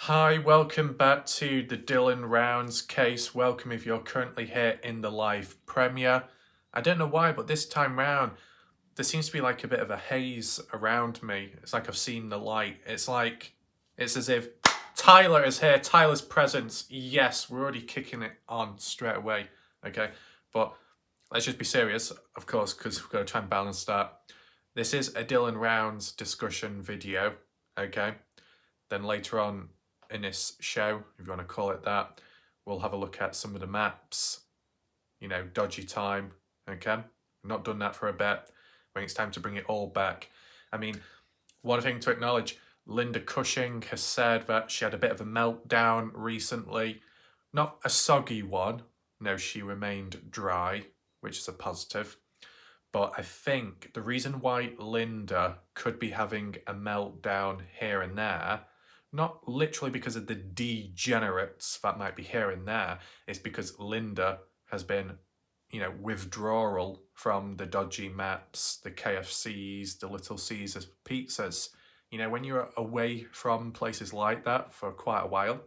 Hi, welcome back to the Dylan Rounds case. Welcome if you're currently here in the live premiere. I don't know why, but this time round, there seems to be like a bit of a haze around me. It's like I've seen the light. It's as if Tyler is here. Tyler's presence. Yes, we're already kicking it on straight away. Okay, but let's just be serious, of course, because we've got to try and balance that. This is a Dylan Rounds discussion video. Okay, then later on in this show, if you want to call it that, we'll have a look at some of the maps, dodgy time, okay? We've not done that for a bit. I think it's time to bring it all back. I mean, one thing to acknowledge, Linda Cushing has said that she had a bit of a meltdown recently. Not a soggy one. No, she remained dry, which is a positive. But I think the reason why Linda could be having a meltdown here and there, not literally because of the degenerates that might be here and there, is because Linda has been, withdrawal from the dodgy maps, the KFCs, the Little Caesars pizzas. When you're away from places like that for quite a while,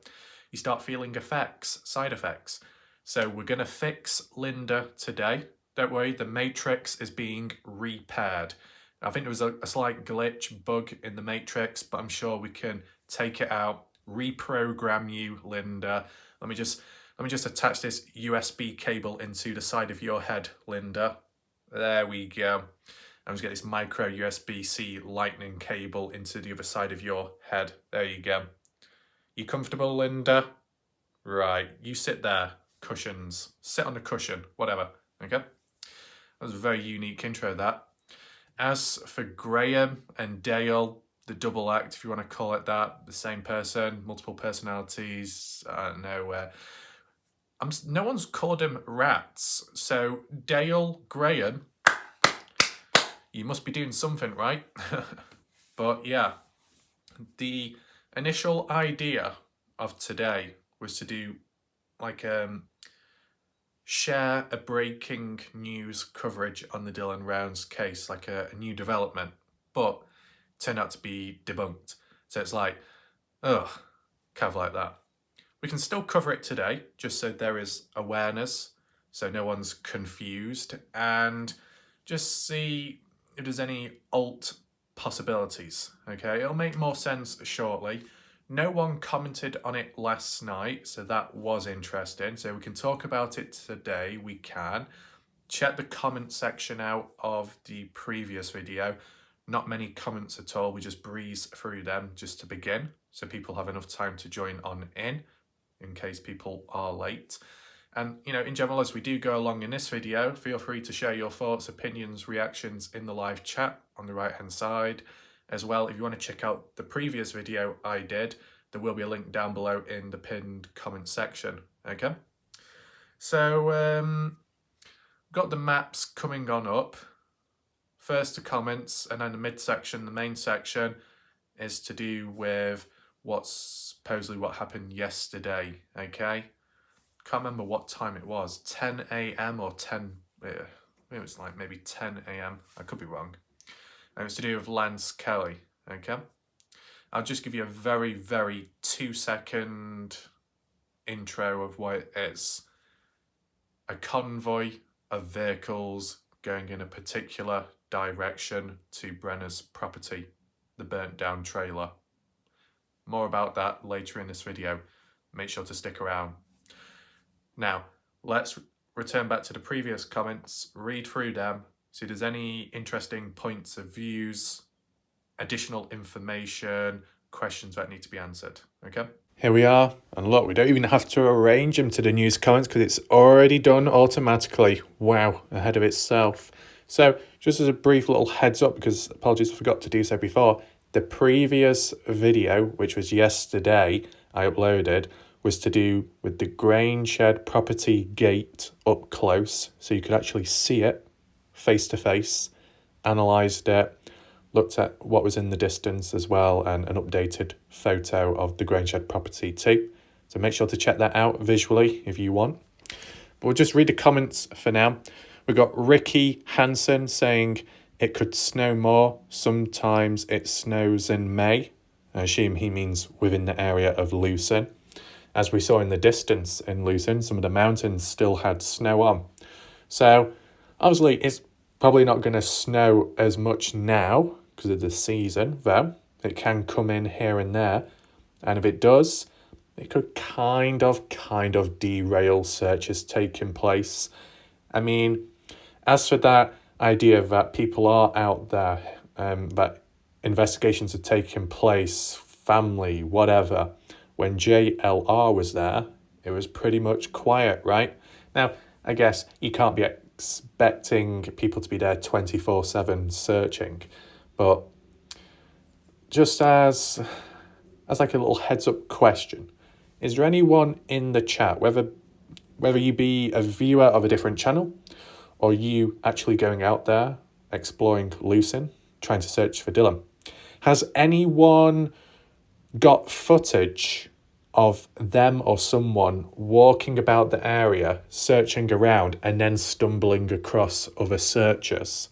you start feeling side effects. So we're going to fix Linda today. Don't worry, the matrix is being repaired. I think there was a slight glitch, bug in the matrix, but I'm sure we can take it out, reprogram you, Linda. Let me just attach this USB cable into the side of your head, Linda. There we go. I'm just get this micro USB-C lightning cable into the other side of your head. There you go. You comfortable, Linda? Right, you sit there. Cushions. Sit on the cushion, whatever. Okay? That was a very unique intro, that. As for Graham and Dale, the double act, if you want to call it that, the same person, multiple personalities, I don't know. No one's called him rats. So, Dale, Graham, you must be doing something right. But yeah, the initial idea of today was to do share a breaking news coverage on the Dylan Rounds case, like a new development, but turned out to be debunked. So it's like, kind of like that. We can still cover it today, just so there is awareness, so no one's confused, and just see if there's any alt possibilities, okay? It'll make more sense shortly. No one commented on it last night, so that was interesting. So we can talk about it today, we can. Check the comment section out of the previous video. Not many comments at all, we just breeze through them just to begin, so people have enough time to join on in case people are late. And, in general, as we do go along in this video, feel free to share your thoughts, opinions, reactions in the live chat on the right-hand side. As well, if you want to check out the previous video I did, there will be a link down below in the pinned comment section, okay? So, got the maps coming on up. First the comments, and then the midsection, the main section, is to do with supposedly what happened yesterday, okay? Can't remember what time it was, 10 a.m. or 10, it was like maybe 10 a.m, I could be wrong. And it's to do with Lance Kelly, okay? I'll just give you a very, very 2-second intro of what it is. A convoy of vehicles going in a particular direction to Brenner's property, the burnt down trailer. More about that later in this video. Make sure to stick around. Now, let's return back to the previous comments, read through them, see if there's any interesting points of views, additional information, questions that need to be answered, okay? Here we are, and look, we don't even have to arrange them to the news comments because it's already done automatically. Wow, ahead of itself. So, just as a brief little heads up, because apologies I forgot to do so before, the previous video, which was yesterday, I uploaded, was to do with the grain shed property gate up close, so you could actually see it face to face, analysed it, looked at what was in the distance as well, and an updated photo of the grain shed property too. So make sure to check that out visually if you want. But we'll just read the comments for now. We've got Ricky Hansen saying it could snow more. Sometimes it snows in May. I assume he means within the area of Lucerne. As we saw in the distance in Lucerne, some of the mountains still had snow on. So obviously it's probably not going to snow as much now because of the season, though. It can come in here and there. And if it does, it could kind of derail searches taking place. I mean, as for that idea that people are out there, that investigations are taking place, family, whatever, when JLR was there, it was pretty much quiet, right? Now, I guess you can't be expecting people to be there 24/7 searching, but just as like a little heads up question, is there anyone in the chat, whether you be a viewer of a different channel or you actually going out there exploring Lucerne, trying to search for Dylan, has anyone got footage of them or someone walking about the area, searching around, and then stumbling across other searchers,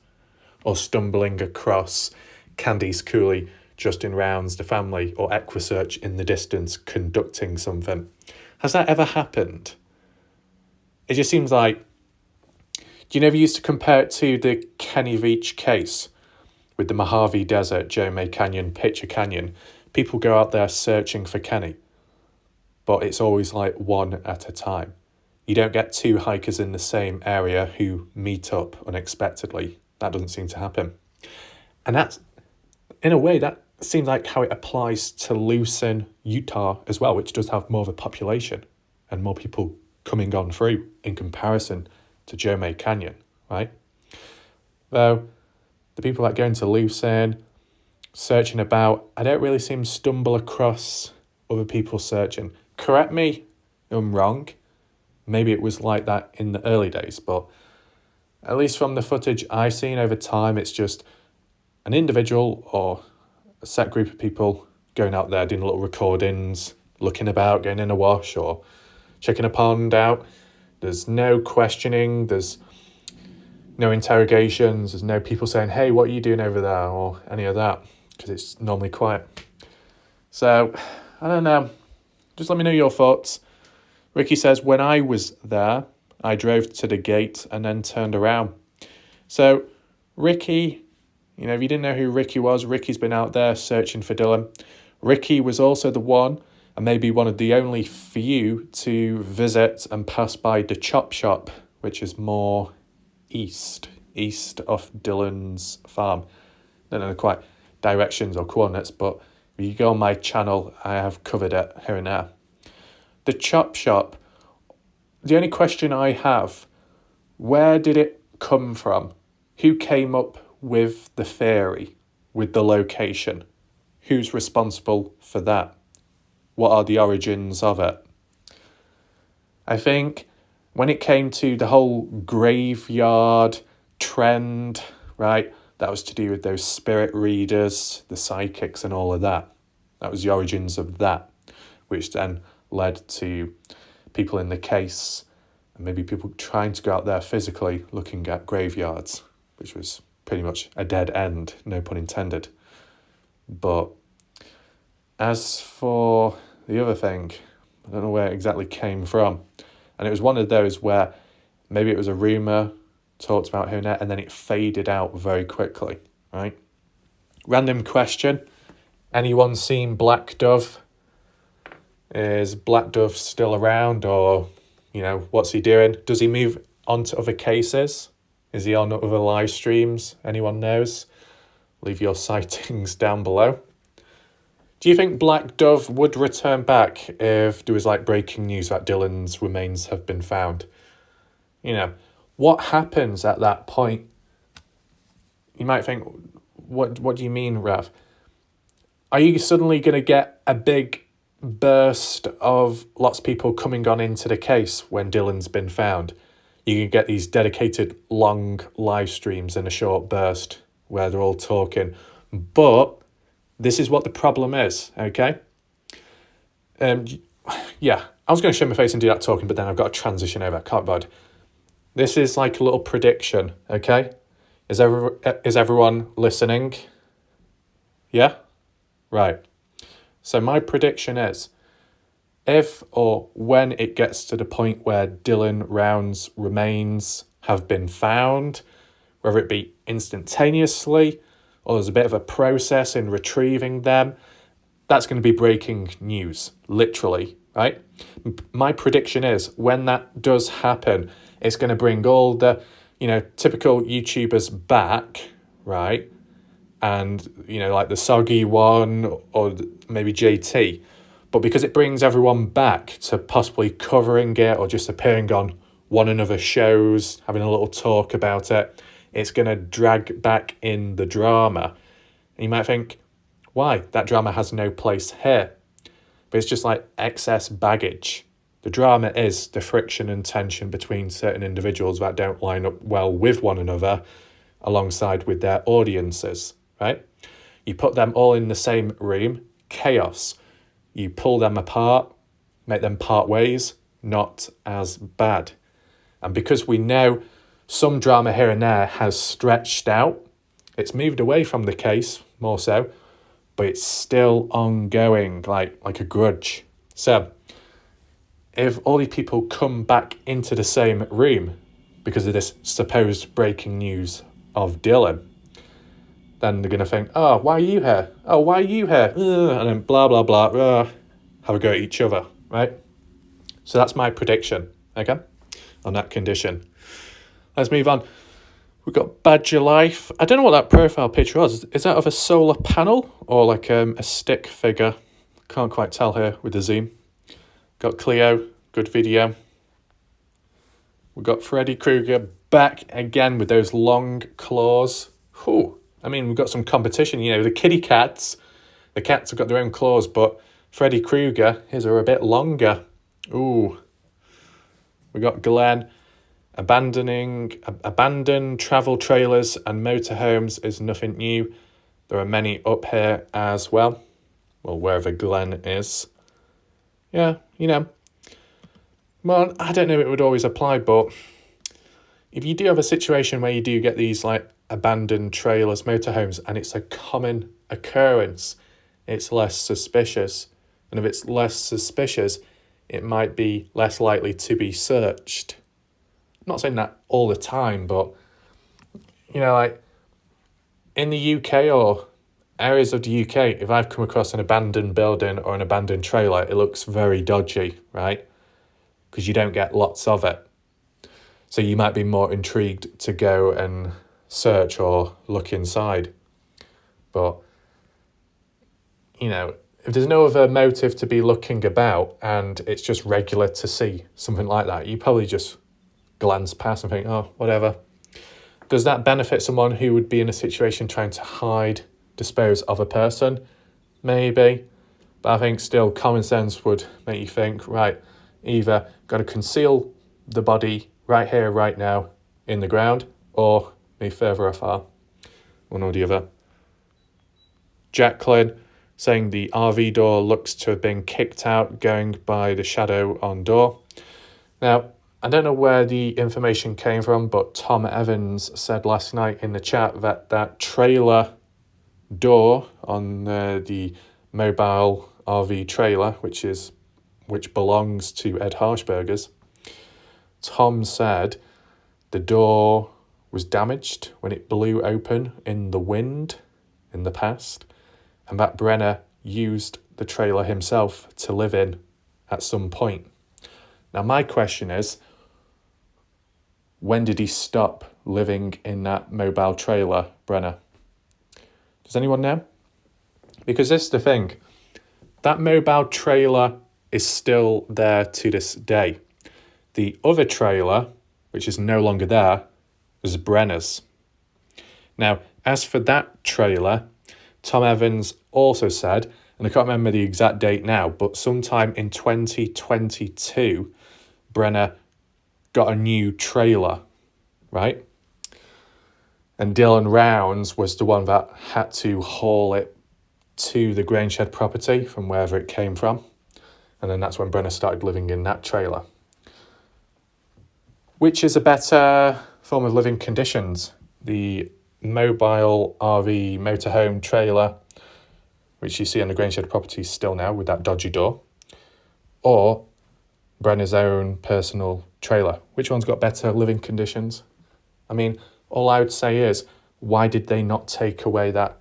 or stumbling across Candice Cooley, Justin Rounds, the family, or Equisearch in the distance conducting something? Has that ever happened? It just seems like, do you never used to compare it to the Kenny Veach case with the Mojave Desert, Jeremy Canyon, Pitcher Canyon? People go out there searching for Kenny, but it's always like one at a time. You don't get two hikers in the same area who meet up unexpectedly. That doesn't seem to happen. And that's, in a way, that seems like how it applies to Lucerne, Utah as well, which does have more of a population and more people coming on through in comparison to Jeremy Canyon, right? Though the people that go into Lucerne, searching about, I don't really see them stumble across other people searching. Correct me if I'm wrong. Maybe it was like that in the early days, but at least from the footage I've seen over time, it's just an individual or a set group of people going out there doing little recordings, looking about, going in a wash or checking a pond out. There's no questioning, there's no interrogations, there's no people saying, hey, what are you doing over there, or any of that, because it's normally quiet. So, I don't know. Just let me know your thoughts. Ricky says, when I was there, I drove to the gate and then turned around. So, Ricky, if you didn't know who Ricky was, Ricky's been out there searching for Dylan. Ricky was also the one, and maybe one of the only few, to visit and pass by the chop shop, which is more east of Dylan's farm. I don't know quite directions or coordinates, but if you go on my channel, I have covered it here and there. The chop shop, the only question I have, where did it come from? Who came up with the theory, with the location? Who's responsible for that? What are the origins of it? I think when it came to the whole graveyard trend, right, that was to do with those spirit readers, the psychics and all of that. That was the origins of that, which then led to people in the case and maybe people trying to go out there physically looking at graveyards, which was pretty much a dead end, no pun intended. But as for the other thing, I don't know where it exactly came from. And it was one of those where maybe it was a rumour talked about here and there, and then it faded out very quickly, right? Random question. Anyone seen Black Dove? Is Black Dove still around, or, what's he doing? Does he move on to other cases? Is he on other live streams? Anyone knows? Leave your sightings down below. Do you think Black Dove would return back if there was breaking news that Dylan's remains have been found? What happens at that point? You might think, what do you mean, Rav? Are you suddenly going to get a big burst of lots of people coming on into the case when Dylan's been found? You can get these dedicated long live streams in a short burst where they're all talking. But this is what the problem is, okay? Yeah, I was going to show my face and do that talking, but then I've got to transition over. Can't bother. This is like a little prediction, okay? Is everyone listening? Yeah? Right. So my prediction is, if or when it gets to the point where Dylan Round's remains have been found, whether it be instantaneously or there's a bit of a process in retrieving them, that's going to be breaking news, literally, right? My prediction is when that does happen, it's going to bring all the, typical YouTubers back, right? And, like the Soggy one or maybe JT. But because it brings everyone back to possibly covering it or just appearing on one another's shows, having a little talk about it, it's going to drag back in the drama. And you might think, why? That drama has no place here. But it's just like excess baggage. The drama is the friction and tension between certain individuals that don't line up well with one another alongside with their audiences, right? You put them all in the same room, chaos. You pull them apart, make them part ways, not as bad. And because we know some drama here and there has stretched out, it's moved away from the case more so, but it's still ongoing, like a grudge. So if all these people come back into the same room because of this supposed breaking news of Dylan, then they're going to think, oh, why are you here? Oh, why are you here? And then blah, blah, blah, have a go at each other, right? So that's my prediction, okay, on that condition. Let's move on. We've got Badger Life. I don't know what that profile picture was. Is that of a solar panel or like a stick figure? Can't quite tell here with the zoom. Got Cleo, good video. We've got Freddy Krueger back again with those long claws. Whew. I mean, we've got some competition. The kitty cats. The cats have got their own claws, but Freddy Krueger, his are a bit longer. Ooh. We got Glenn. Abandoned travel trailers and motorhomes is nothing new. There are many up here as well. Well, wherever Glenn is. Yeah, Well, I don't know if it would always apply, but if you do have a situation where you do get these like abandoned trailers, motorhomes, and it's a common occurrence, it's less suspicious. And if it's less suspicious, it might be less likely to be searched. I'm not saying that all the time, but, like in the UK or areas of the UK, if I've come across an abandoned building or an abandoned trailer, it looks very dodgy, right? Because you don't get lots of it. So you might be more intrigued to go and search or look inside. But, if there's no other motive to be looking about and it's just regular to see something like that, you probably just glance past and think, oh, whatever. Does that benefit someone who would be in a situation trying to hide, dispose of a person? Maybe. But I think still common sense would make you think, right, either got to conceal the body right here, right now, in the ground, or be further afar. One or the other. Jacqueline saying the RV door looks to have been kicked out going by the shadow on door. Now, I don't know where the information came from, but Tom Evans said last night in the chat that trailer door on the mobile RV trailer, which belongs to Ed Harshberger's, Tom said the door was damaged when it blew open in the wind in the past, and that Brenner used the trailer himself to live in at some point. Now, my question is, when did he stop living in that mobile trailer, Brenner? Does anyone know? Because this is the thing. That mobile trailer is still there to this day. The other trailer, which is no longer there, was Brenner's. Now, as for that trailer, Tom Evans also said, and I can't remember the exact date now, but sometime in 2022, Brenner got a new trailer, right? And Dylan Rounds was the one that had to haul it to the Grangeshed property from wherever it came from. And then that's when Brenner started living in that trailer. Which is a better form of living conditions? The mobile RV motorhome trailer, which you see on the Grangeshed property still now with that dodgy door, or Brenner's own personal trailer. Which one's got better living conditions? I mean, all I would say is, why did they not take away that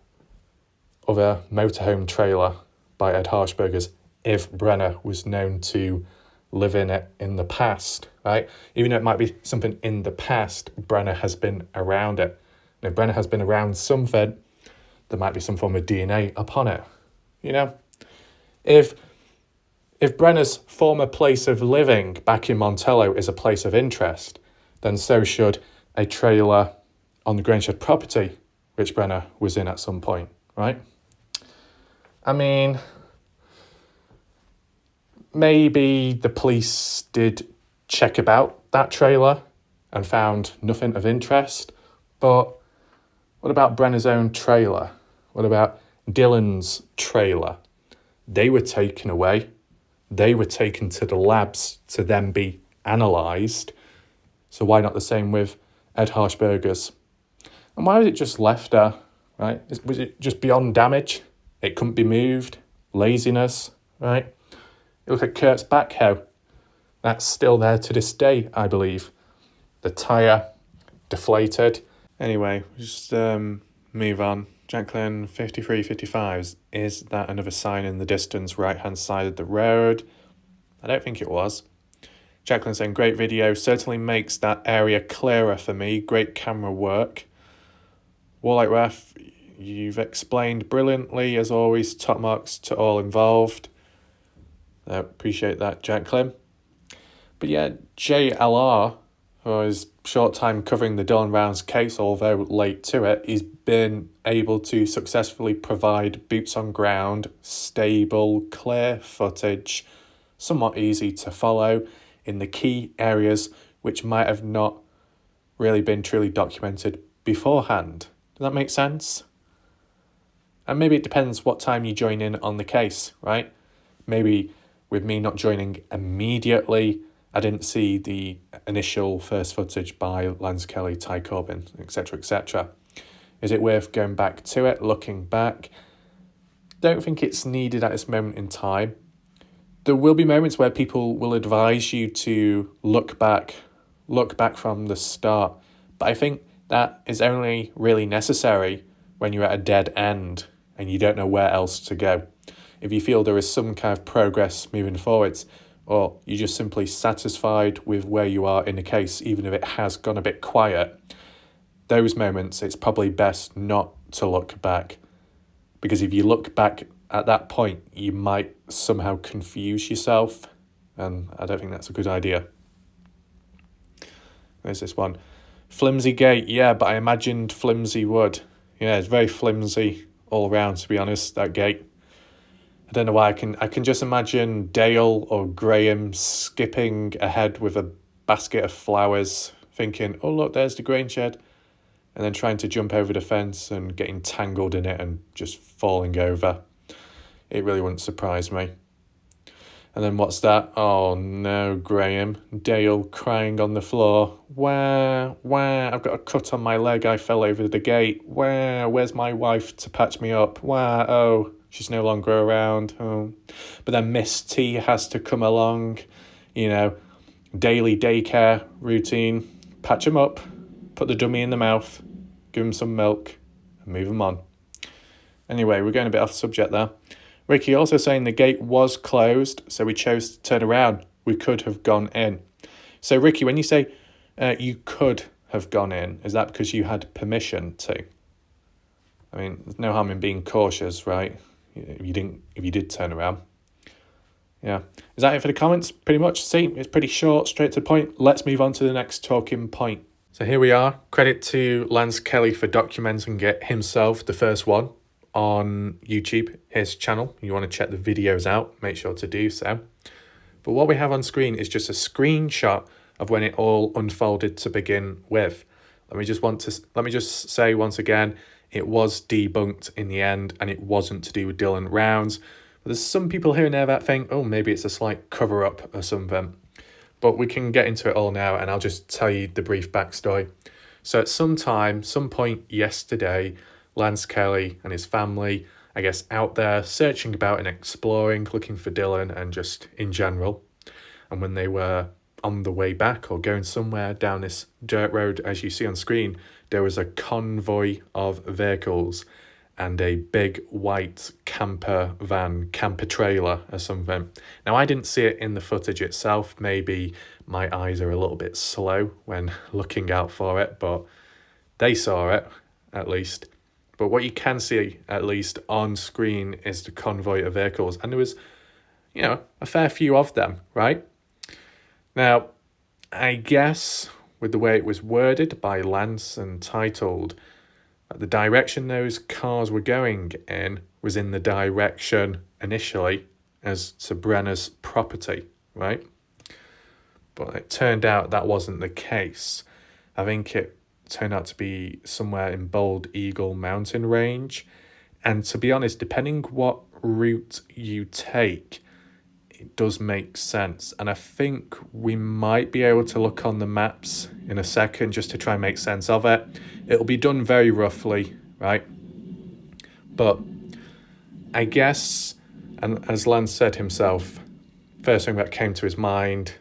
other motorhome trailer by Ed Harshberger's if Brenner was known to live in it in the past, right? Even though it might be something in the past, Brenner has been around it. And if Brenner has been around something, there might be some form of DNA upon it. You know, if Brenner's former place of living back in Montello is a place of interest, then so should a trailer on the Grangeshed property, which Brenner was in at some point, right? I mean, maybe the police did check about that trailer and found nothing of interest, but what about Brenner's own trailer? What about Dylan's trailer? They were taken away. They were taken to the labs to then be analysed. So why not the same with Ed Harshberger's? And why was it just left there, right? Was it just beyond damage? It couldn't be moved? Laziness, right? You look at Kurt's backhoe. That's still there to this day, I believe. The tyre deflated. Anyway, just move on. Jacqueline 5355s. Is that another sign in the distance, right-hand side of the road? I don't think it was. Jacqueline saying, great video. Certainly makes that area clearer for me. Great camera work. Warlike Ref, you've explained brilliantly, as always. Top marks to all involved. I appreciate that, Jacqueline. But yeah, JLR, for his short time covering the Dylan Rounds case, although late to it, he's been able to successfully provide boots on ground, stable, clear footage, somewhat easy to follow in the key areas which might have not really been truly documented beforehand. Does that make sense? And maybe it depends what time you join in on the case, right? Maybe with me not joining immediately, I didn't see the initial first footage by Lance Kelly, Ty Corbin, etc., etc. Is it worth going back to it, looking back? Don't think it's needed at this moment in time. There will be moments where people will advise you to look back from the start. But I think that is only really necessary when you're at a dead end and you don't know where else to go. If you feel there is some kind of progress moving forwards, or you're just simply satisfied with where you are in the case, even if it has gone a bit quiet, those moments, it's probably best not to look back. Because if you look back at that point, you might somehow confuse yourself, and I don't think that's a good idea. There's this one. Flimsy gate, yeah, but I imagined flimsy wood. Yeah, it's very flimsy all around, to be honest, that gate. I don't know why, I can just imagine Dale or Graham skipping ahead with a basket of flowers, thinking, oh look, there's the grain shed, and then trying to jump over the fence and getting tangled in it and just falling over. It really wouldn't surprise me. And then what's that? Oh no, Graham. Dale crying on the floor. Where? I've got a cut on my leg, I fell over the gate. Where's my wife to patch me up? Oh, she's no longer around. Oh. But then Miss T has to come along, daily daycare routine. Patch him up, put the dummy in the mouth, give him some milk, and move him on. Anyway, we're going a bit off subject there. Ricky also saying the gate was closed, so we chose to turn around. We could have gone in. So Ricky, when you say you could have gone in, is that because you had permission to? I mean, there's no harm in being cautious, right? If you did turn around. Yeah. Is that it for the comments? Pretty much. See, it's pretty short, straight to the point. Let's move on to the next talking point. So here we are. Credit to Lance Kelly for documenting it himself, the first one, on YouTube, his channel. You want to check the videos out, make sure to do so. But what we have on screen is just a screenshot of when it all unfolded to begin with. Let me just say once again, it was debunked in the end, and it wasn't to do with Dylan Rounds. But there's some people here and there that think, oh, maybe it's a slight cover-up or something. But we can get into it all now, and I'll just tell you the brief backstory. So at some point yesterday, Lance Kelly and his family I guess, out there searching about and exploring, looking for Dylan and just in general. And when they were on the way back or going somewhere down this dirt road, as you see on screen, there was a convoy of vehicles and a big white camper trailer or something. Now, I didn't see it in the footage itself. Maybe my eyes are a little bit slow when looking out for it, but they saw it, at least. But what you can see, at least on screen, is the convoy of vehicles. And there was, a fair few of them, right? Now, I guess with the way it was worded by Lance and titled, the direction those cars were going in was in the direction initially as to Brenner's property, right? But it turned out that wasn't the case. I think it turned out to be somewhere in Bald Eagle mountain range. And to be honest, depending what route you take, it does make sense. And I think we might be able to look on the maps in a second just to try and make sense of it. It'll be done very roughly, right? But I guess, and as Lance said himself, first thing that came to his mind,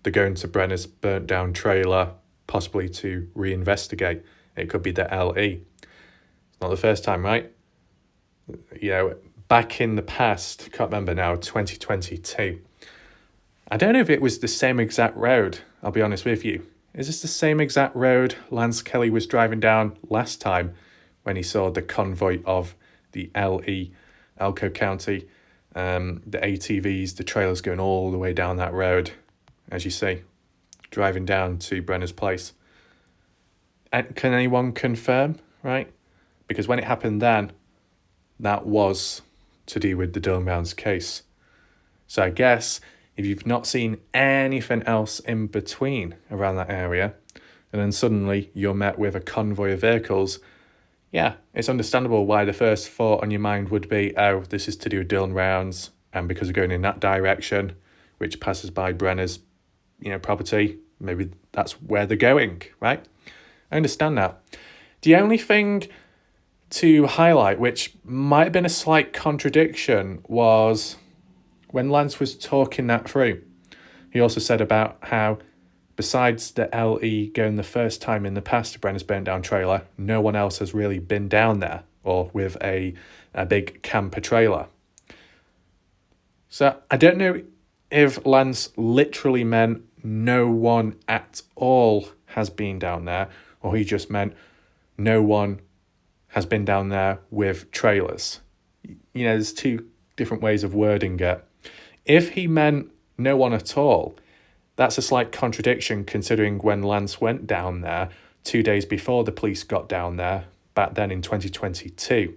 they're going to Brenner's burnt down trailer, possibly to reinvestigate. It could be the LE. It's not the first time, right? Back in the past, can't remember now, 2022. I don't know if it was the same exact road, I'll be honest with you. Is this the same exact road Lance Kelly was driving down last time when he saw the convoy of the LE, Elko County, the ATVs, the trailers going all the way down that road, as you see, driving down to Brenner's place? And can anyone confirm, right? Because when it happened then, that was to do with the Dylan Rounds case. So I guess if you've not seen anything else in between around that area, and then suddenly you're met with a convoy of vehicles, yeah, it's understandable why the first thought on your mind would be, oh, this is to do with Dylan Rounds, and because we're going in that direction, which passes by Brenner's, property, maybe that's where they're going, right? I understand that. The only thing to highlight, which might have been a slight contradiction, was when Lance was talking that through. He also said about how, besides the LE going the first time in the past to Brenner's burnt down trailer, no one else has really been down there or with a big camper trailer. So I don't know if Lance literally meant no one at all has been down there, or he just meant no one has been down there with trailers. There's two different ways of wording it. If he meant no one at all, that's a slight contradiction considering when Lance went down there 2 days before the police got down there, back then in 2022.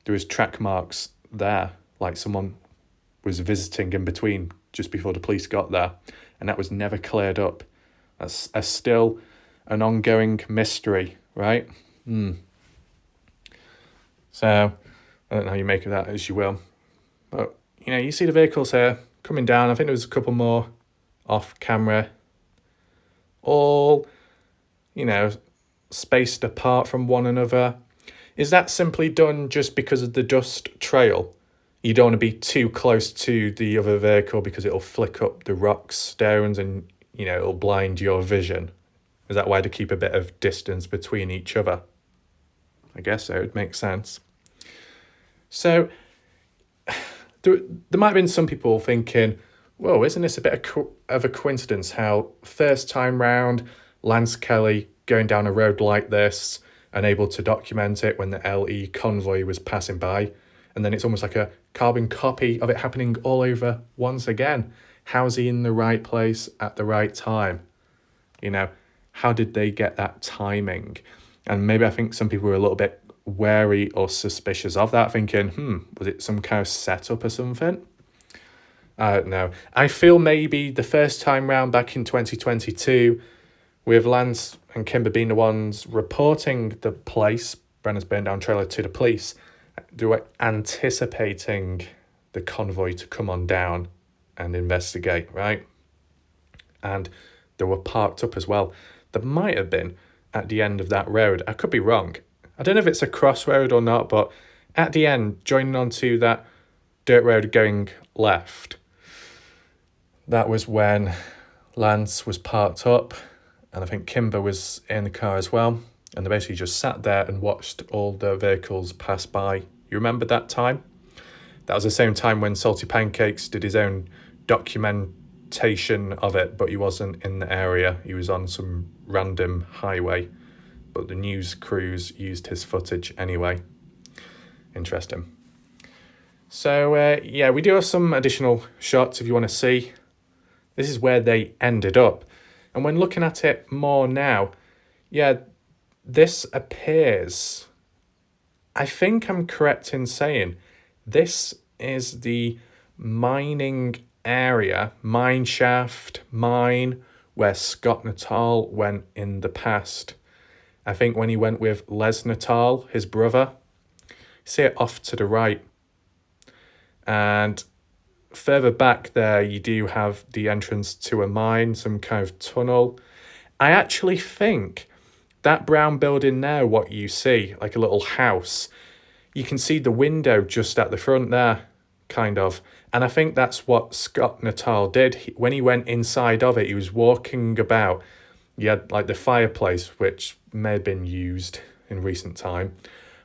There was track marks there, like someone was visiting in between just before the police got there, and that was never cleared up. That's still an ongoing mystery, right? So, I don't know how you make of that as you will. But, you see the vehicles here coming down. I think there was a couple more off camera. All, spaced apart from one another. Is that simply done just because of the dust trail? You don't want to be too close to the other vehicle because it'll flick up the rocks, stones, and, it'll blind your vision. Is that why to keep a bit of distance between each other? I guess so, it makes sense. So, there might have been some people thinking, whoa, isn't this a bit of a coincidence how first time round, Lance Kelly going down a road like this and able to document it when the LE convoy was passing by, and then it's almost like a carbon copy of it happening all over once again. How's he in the right place at the right time? How did they get that timing? And maybe I think some people were a little bit wary or suspicious of that, thinking, was it some kind of setup or something? I don't know. I feel maybe the first time round back in 2022, with Lance and Kimber being the ones reporting the place, Brenner's burnt down trailer, to the police, they were anticipating the convoy to come on down and investigate, right? And they were parked up as well. There might have been at the end of that road. I could be wrong. I don't know if it's a crossroad or not, but At the end, joining onto that dirt road going left, that was when Lance was parked up, and I think Kimber was in the car as well, and they basically just sat there and watched all the vehicles pass by. You remember that time? That was the same time when Salty Pancakes did his own documentation of it, but he wasn't in the area. He was on some random highway, but the news crews used his footage anyway. Interesting. So, yeah, we do have some additional shots if you want to see. This is where they ended up. And when looking at it more now, yeah, this appears, I think I'm correct in saying, this is the mining area, mine shaft, mine, where Scott Natal went in the past. I think when he went with Les Natal, his brother. See it off to the right. And further back there, you do have the entrance to a mine, some kind of tunnel. I actually think that brown building there, what you see, like a little house, you can see the window just at the front there, kind of. And I think that's what Scott Natal did. When he went inside of it, he was walking about. You had like the fireplace, which may have been used in recent time.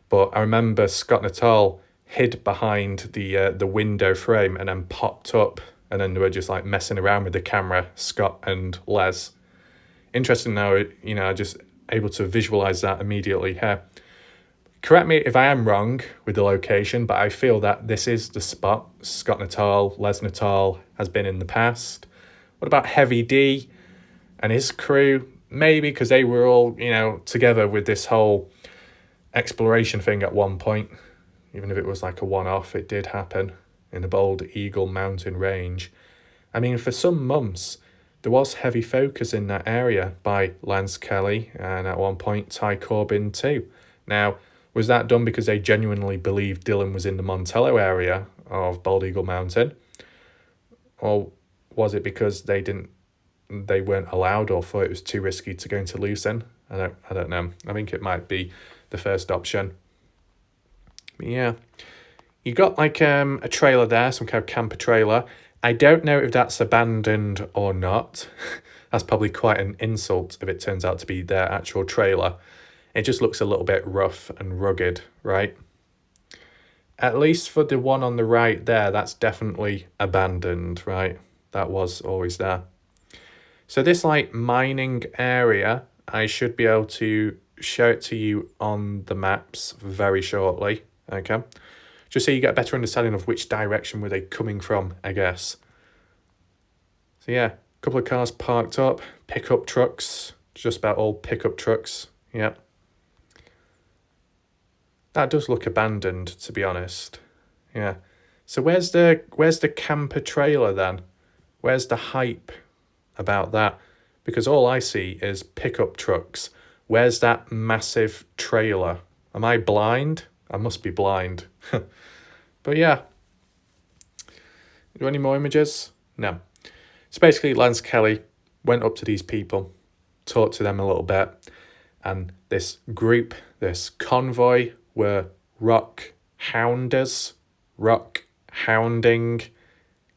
But I remember Scott Natal hid behind the window frame and then popped up, and then they were just like messing around with the camera, Scott and Les. Interesting now, you know, just able to visualize that immediately here. Correct me if I am wrong with the location, but I feel that this is the spot Scott Natal, Les Natal has been in the past. What about Heavy D and his crew? Maybe because they were all, you know, together with this whole exploration thing at one point. Even if it was like a one-off, it did happen in the Bald Eagle mountain range. I mean, for some months, there was heavy focus in that area by Lance Kelly and at one point Ty Corbin too. Now, was that done because they genuinely believed Dylan was in the Montello area of Bald Eagle Mountain? Or was it because they weren't allowed or thought it was too risky to go into Lucerne? I don't know. I think it might be the first option. But yeah, you got like a trailer there, some kind of camper trailer. I don't know if that's abandoned or not. That's probably quite an insult if it turns out to be their actual trailer. It just looks a little bit rough and rugged, right? At least for the one on the right there, that's definitely abandoned, right? That was always there. So this like mining area, I should be able to show it to you on the maps very shortly, okay? Just so you get a better understanding of which direction were they coming from, I guess. So yeah, a couple of cars parked up, pickup trucks, just about all pickup trucks, yeah. That does look abandoned, to be honest. Yeah. So where's the camper trailer then? Where's the hype about that? Because all I see is pickup trucks. Where's that massive trailer? Am I blind? I must be blind. But yeah. Do any more images? No. So basically, Lance Kelly went up to these people, talked to them a little bit, and this group, this convoy, were rock hounders, rock hounding.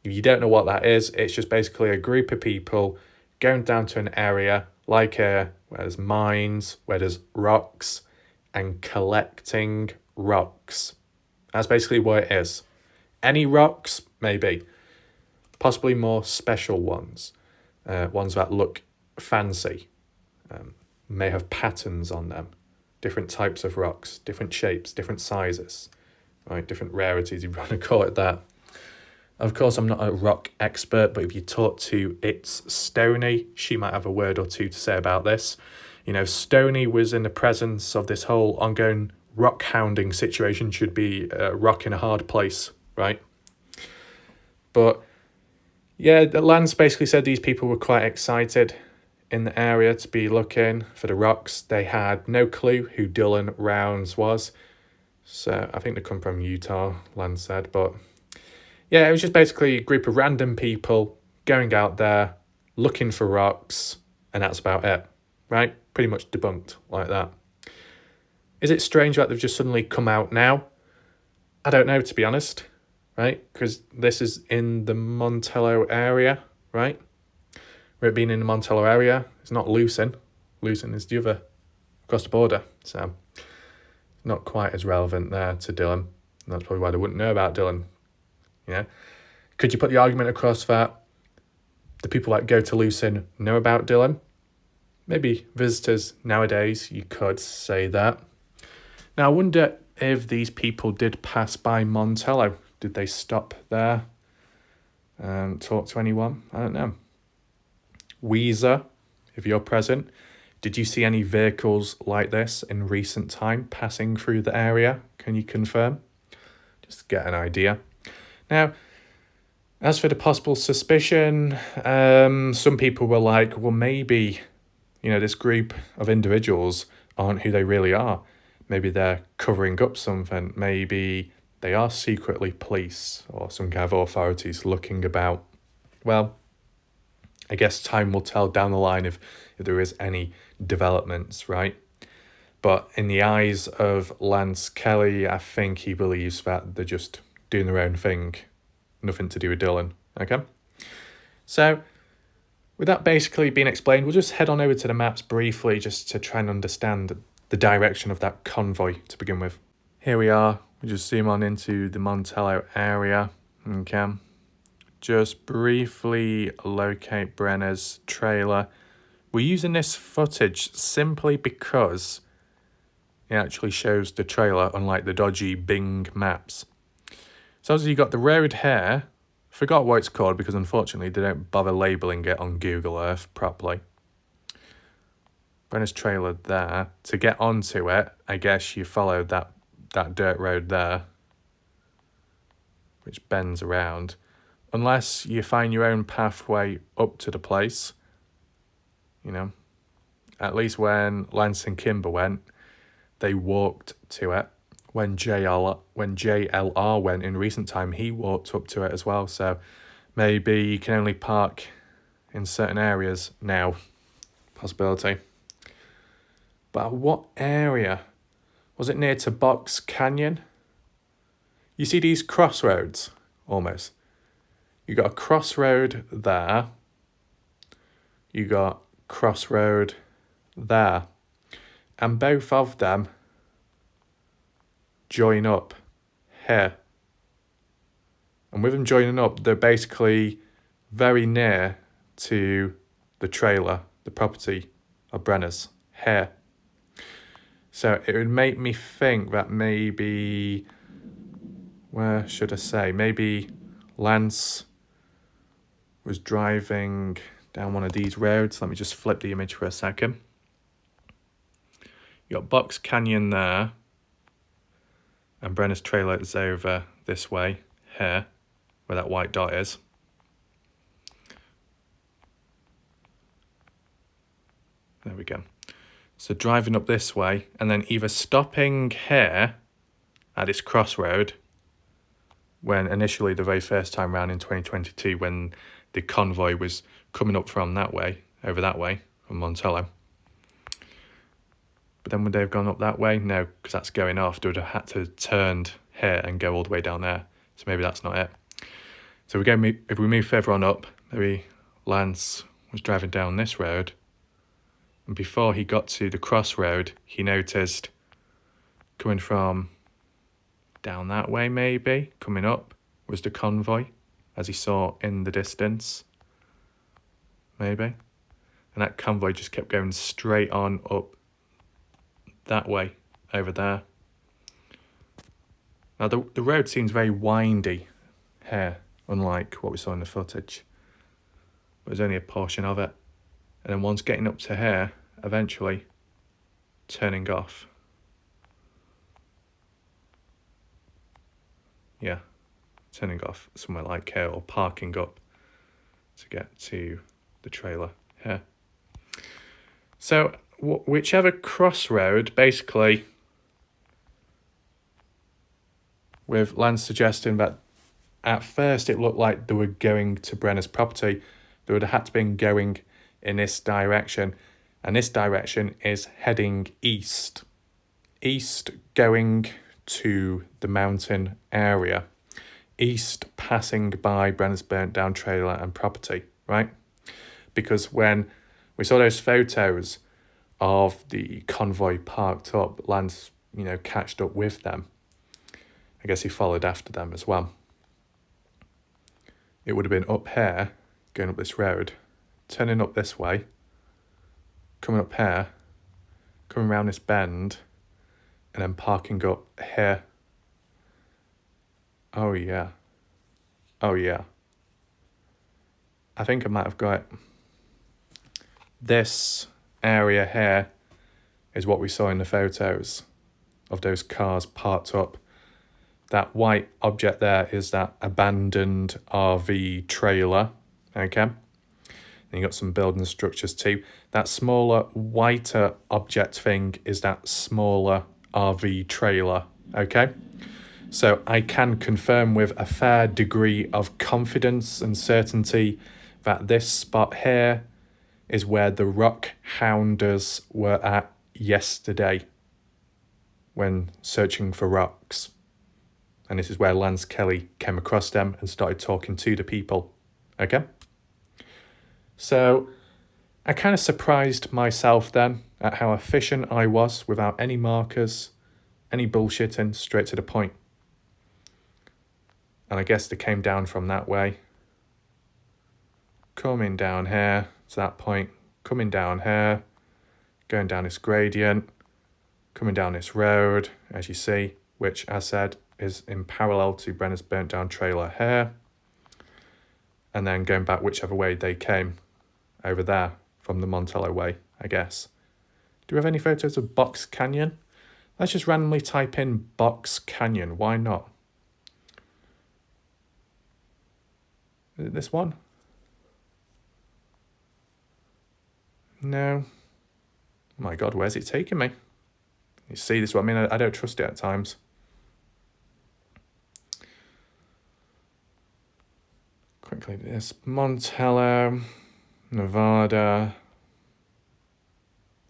If you don't know what that is, it's just basically a group of people going down to an area like here where there's mines, where there's rocks, and collecting rocks. That's basically what it is. Any rocks, maybe. Possibly more special ones. Ones that look fancy. May have patterns on them. Different types of rocks, different shapes, different sizes, right? Different rarities, if you want to call it that. Of course, I'm not a rock expert, but if you talk to It's Stoney, she might have a word or two to say about this. You know, Stoney was in the presence of this whole ongoing rock hounding situation, should be a rock in a hard place, right? But yeah, Lance basically said these people were quite excited in the area to be looking for the rocks. They had no clue who Dylan Rounds was. So I think they come from Utah, Lance said. But yeah, it was just basically a group of random people going out there, looking for rocks, and that's about it, right? Pretty much debunked like that. Is it strange that they've just suddenly come out now? I don't know, to be honest, right? Because this is in the Montello area, right? With it being in the Montello area, it's not Lucin. Lucin is the other across the border, so not quite as relevant there to Dylan. And that's probably why they wouldn't know about Dylan. Yeah. Could you put the argument across that the people that go to Lucin know about Dylan? Maybe visitors nowadays, you could say that. Now, I wonder if these people did pass by Montello. Did they stop there and talk to anyone? I don't know. Weezer, if you're present, did you see any vehicles like this in recent time passing through the area? Can you confirm? Just get an idea. Now, as for the possible suspicion, some people were like, well, maybe, this group of individuals aren't who they really are. Maybe they're covering up something. Maybe they are secretly police or some kind of authorities looking about. Well, I guess time will tell down the line if there is any developments, right? But in the eyes of Lance Kelly, I think he believes that they're just doing their own thing. Nothing to do with Dylan, okay? So, with that basically being explained, we'll just head on over to the maps briefly just to try and understand the direction of that convoy to begin with. Here we are. We just zoom on into the Montello area, okay? Just briefly locate Brenner's trailer. We're using this footage simply because it actually shows the trailer, unlike the dodgy Bing maps. So as you got the road here, forgot what it's called because unfortunately they don't bother labelling it on Google Earth properly. Brenner's trailer there. To get onto it, I guess you follow that dirt road there, which bends around. Unless you find your own pathway up to the place, At least when Lance and Kimber went, they walked to it. When JLR went in recent time, he walked up to it as well. So maybe you can only park in certain areas now. Possibility. But what area? Was it near to Box Canyon? You see these crossroads, almost. You got a crossroad there. You got crossroad there. And both of them join up here. And with them joining up, they're basically very near to the trailer, the property of Brenner's here. So it would make me think that maybe, where should I say, maybe Lance was driving down one of these roads. Let me just flip the image for a second. You got Box Canyon there, and Brenner's trailer is over this way, here, where that white dot is. There we go. So driving up this way, and then either stopping here at this crossroad, when initially the very first time round in 2022, when the convoy was coming up from that way, over that way, from Montello. But then would they have gone up that way? No, because that's going off. They would have had to turn here and go all the way down there. So maybe that's not it. So if we move further on up, maybe Lance was driving down this road, and before he got to the crossroad, he noticed coming from down that way maybe, coming up, was the convoy, as he saw in the distance, maybe. And that convoy just kept going straight on up that way, over there. Now the road seems very windy here, unlike what we saw in the footage. But there's only a portion of it. And then once getting up to here, eventually turning off. Yeah, turning off somewhere like here, or parking up to get to the trailer here. So whichever crossroad, basically, with Lance suggesting that at first it looked like they were going to Brenner's property, they would have had to been going in this direction, and this direction is heading east. East going to the mountain area, east passing by Brenner's burnt down trailer and property, right? Because when we saw those photos of the convoy parked up, Lance, catched up with them. I guess he followed after them as well. It would have been up here, going up this road, turning up this way, coming up here, coming around this bend, and then parking up here. Oh yeah. I think I might have got it. This area here is what we saw in the photos of those cars parked up. That white object there is that abandoned RV trailer, okay? And you got some building structures too. That smaller, whiter object thing is that smaller RV trailer, okay? So I can confirm with a fair degree of confidence and certainty that this spot here is where the rock hounders were at yesterday when searching for rocks. And this is where Lance Kelly came across them and started talking to the people, okay? So I kind of surprised myself then at how efficient I was without any markers, any bullshitting, straight to the point. And I guess they came down from that way. Coming down here to that point, coming down here, going down this gradient, coming down this road, as you see, which, as said, is in parallel to Brenner's burnt down trailer here. And then going back whichever way they came, over there, from the Montello way, I guess. Do we have any photos of Box Canyon? Let's just randomly type in Box Canyon, why not? Is it this one? No. Oh my God, where's it taking me? You see, this is what I mean, I don't trust it at times. Quickly, this Montello, Nevada,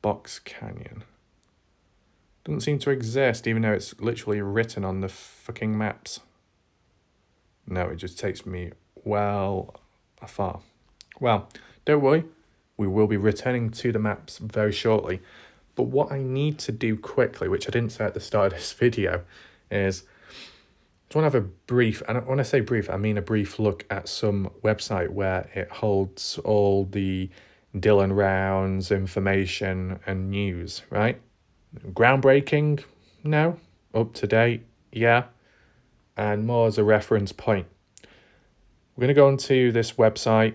Box Canyon. Doesn't seem to exist, even though it's literally written on the fucking maps. No, it just takes me well afar. Well, don't worry, we will be returning to the maps very shortly. But what I need to do quickly, which I didn't say at the start of this video, is I just want to have a brief, and when I say brief, I mean a brief look at some website where it holds all the Dylan rounds, information and news, right? Groundbreaking? No. Up to date? Yeah. And more as a reference point. We're going to go onto this website,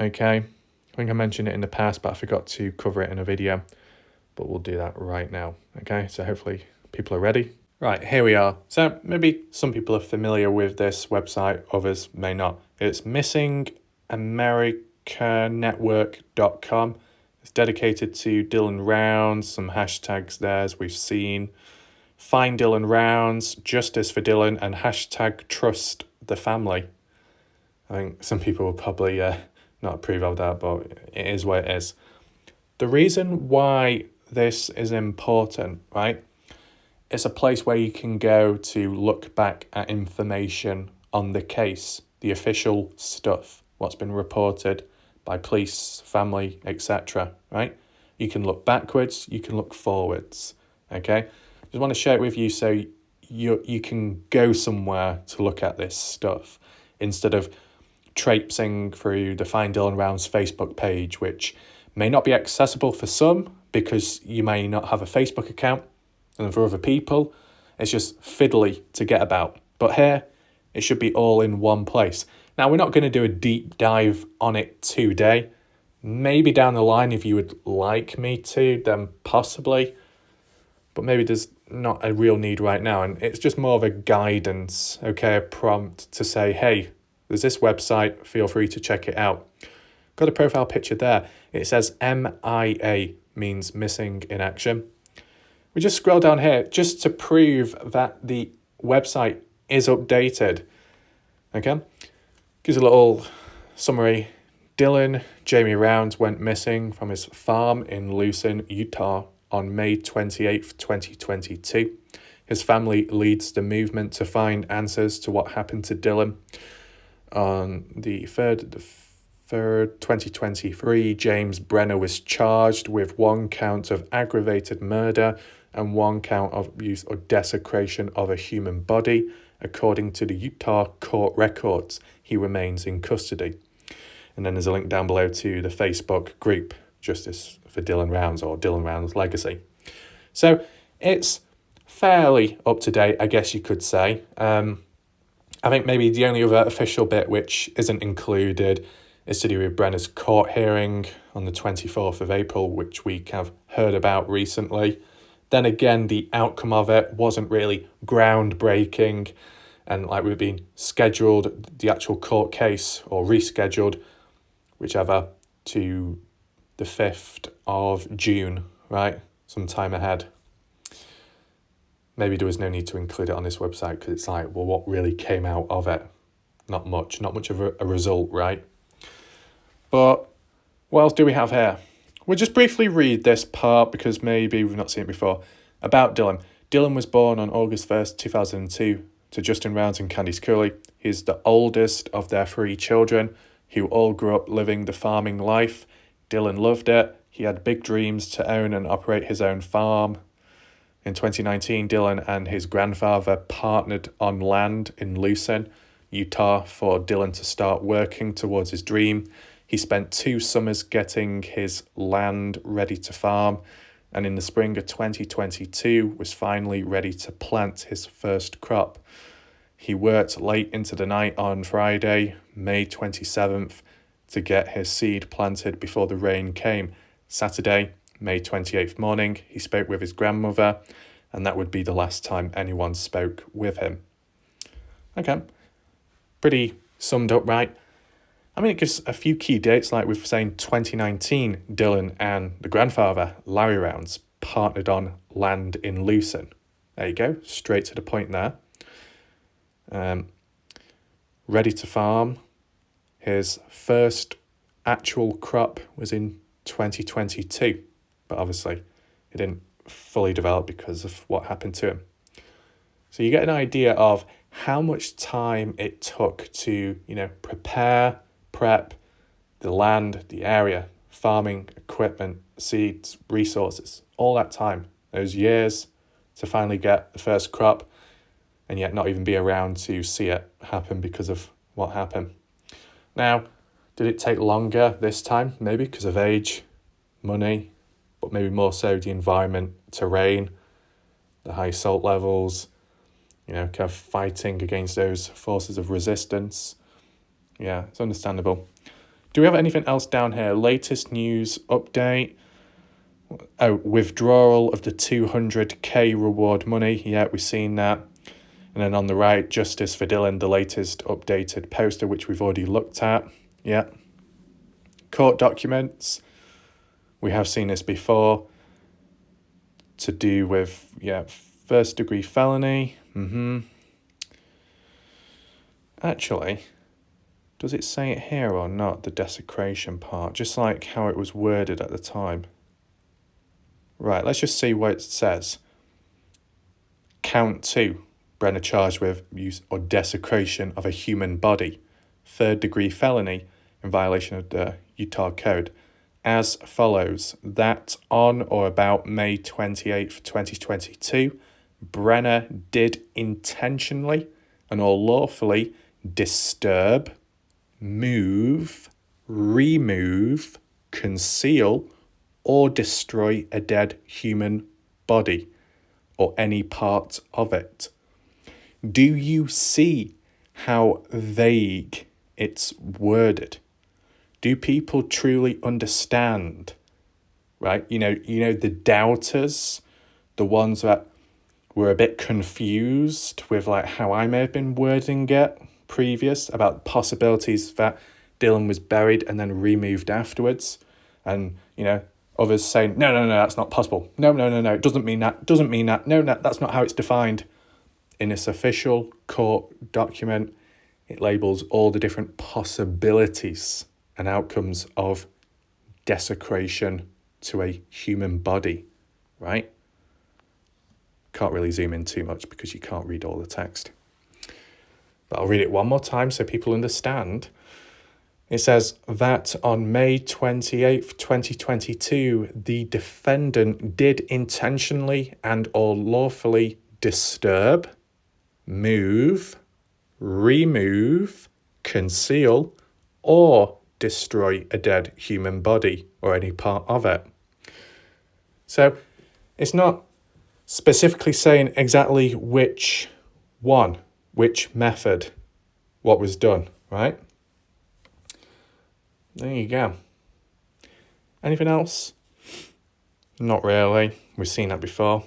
okay? I think I mentioned it in the past, but I forgot to cover it in a video. But we'll do that right now, okay? So hopefully people are ready. Right, here we are. So maybe some people are familiar with this website, others may not. It's missingamericanetwork.com. It's dedicated to Dylan rounds, some hashtags there as we've seen. Find Dylan rounds, justice for Dylan, and hashtag trust the family. I think some people will probably not approve of that, but it is what it is. The reason why this is important, right? It's a place where you can go to look back at information on the case, the official stuff, what's been reported by police, family, etc., right? You can look backwards, you can look forwards, okay? Just want to share it with you so you can go somewhere to look at this stuff instead of traipsing through the Find Dylan Rounds Facebook page, which may not be accessible for some because you may not have a Facebook account. And for other people, it's just fiddly to get about. But here, it should be all in one place. Now, we're not going to do a deep dive on it today. Maybe down the line, if you would like me to, then possibly. But maybe there's not a real need right now. And it's just more of a guidance, okay, a prompt to say, hey, there's this website, feel free to check it out. Got a profile picture there. It says MIA, means missing in action. We just scroll down here just to prove that the website is updated. Okay, gives a little summary. Dylan Jamie Rounds went missing from his farm in Lucin, Utah on May 28th, 2022. His family leads the movement to find answers to what happened to Dylan. On the 3rd, 2023, James Brenner was charged with 1 count of aggravated murder and 1 count of abuse or desecration of a human body. According to the Utah court records, he remains in custody. And then there's a link down below to the Facebook group, Justice for Dylan Rounds, or Dylan Rounds Legacy. So it's fairly up to date, I guess you could say. I think maybe the only other official bit which isn't included is to do with Brenner's court hearing on the 24th of April, which we have heard about recently. Then again, the outcome of it wasn't really groundbreaking, and like we've been scheduled, the actual court case, or rescheduled, whichever, to the 5th of June, right? Some time ahead. Maybe there was no need to include it on this website because it's like, well, what really came out of it? Not much of a result, right? But what else do we have here? We'll just briefly read this part because maybe we've not seen it before. About Dylan. Dylan was born on August 1st, 2002 to Justin Rounds and Candice Curley. He's the oldest of their 3 children who all grew up living the farming life. Dylan loved it. He had big dreams to own and operate his own farm. In 2019, Dylan and his grandfather partnered on land in Lucin, Utah, for Dylan to start working towards his dream. He spent 2 summers getting his land ready to farm, and in the spring of 2022 was finally ready to plant his first crop. He worked late into the night on Friday, May 27th, to get his seed planted before the rain came. Saturday, May 28th morning, he spoke with his grandmother, and that would be the last time anyone spoke with him. Okay, pretty summed up, right? I mean, it gives a few key dates, like we've saying 2019, Dylan and the grandfather, Larry Rounds, partnered on land in Lucin. There you go, straight to the point there. Ready to farm. His first actual crop was in 2022. But obviously it didn't fully develop because of what happened to him. So you get an idea of how much time it took to, prep the land, the area, farming, equipment, seeds, resources, all that time, those years to finally get the first crop, and yet not even be around to see it happen because of what happened. Now, did it take longer this time? Maybe because of age, money, but maybe more so the environment, terrain, the high salt levels, kind of fighting against those forces of resistance. Yeah, it's understandable. Do we have anything else down here? Latest news update. Oh, withdrawal of the 200k reward money. Yeah, we've seen that. And then on the right, Justice for Dylan, the latest updated poster, which we've already looked at. Yeah. Court documents. We have seen this before, to do with, first degree felony. Actually, does it say it here or not, the desecration part? Just like how it was worded at the time. Right, let's just see what it says. Count 2, Brenner charged with use or desecration of a human body. 3rd degree felony in violation of the Utah Code. As follows: that on or about May 28th, 2022, Brenner did intentionally and or lawfully disturb, move, remove, conceal, or destroy a dead human body or any part of it. Do you see how vague it's worded? Do people truly understand, right? The doubters, the ones that were a bit confused with like how I may have been wording it previous about possibilities that Dylan was buried and then removed afterwards. And, others saying, no, that's not possible. No, it doesn't mean that. No, that's not how it's defined. In this official court document, it labels all the different possibilities and outcomes of desecration to a human body, right? can't really zoom in too much because you can't read all the text. But I'll read it one more time so people understand. It says that on May 28th, 2022, the defendant did intentionally and or lawfully disturb, move, remove, conceal, or destroy a dead human body or any part of it. So it's not specifically saying exactly which one, which method, what was done, right? There you go. Anything else? Not really. We've seen that before.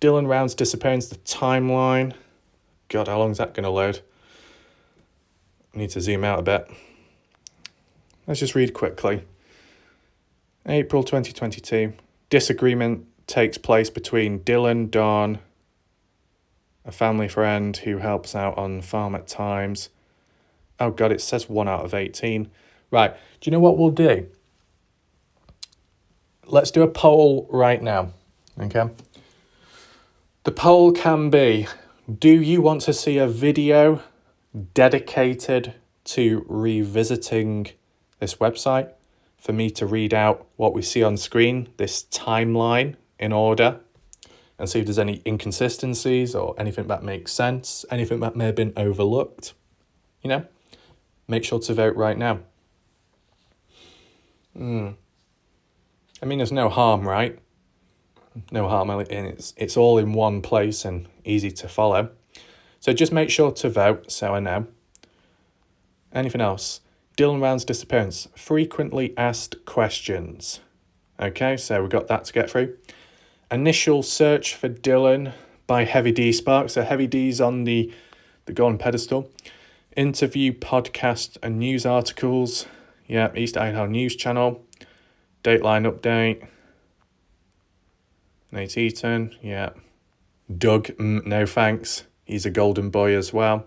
Dylan Rounds disappearance, the timeline. God, how long is that going to load? I need to zoom out a bit. Let's just read quickly. April 2022. Disagreement takes place between Dylan, Dawn, a family friend who helps out on the farm at times. Oh God, it says 1 out of 18. Right, do you know what we'll do? Let's do a poll right now, okay? The poll can be, do you want to see a video dedicated to revisiting this website for me to read out what we see on screen, this timeline in order, and see if there's any inconsistencies or anything that makes sense, anything that may have been overlooked? You know, make sure to vote right now. I mean, there's no harm, right? No harm, and it's all in one place and easy to follow. So just make sure to vote so I know. Anything else? Dylan Rounds disappearance. Frequently asked questions. Okay, so we've got that to get through. Initial search for Dylan by Heavy D Sparks. So Heavy D's on the golden pedestal. Interview, podcast, and news articles. Yeah, East Idaho News Channel. Dateline update. Nate Eaton, yeah. Doug, no thanks. He's a golden boy as well.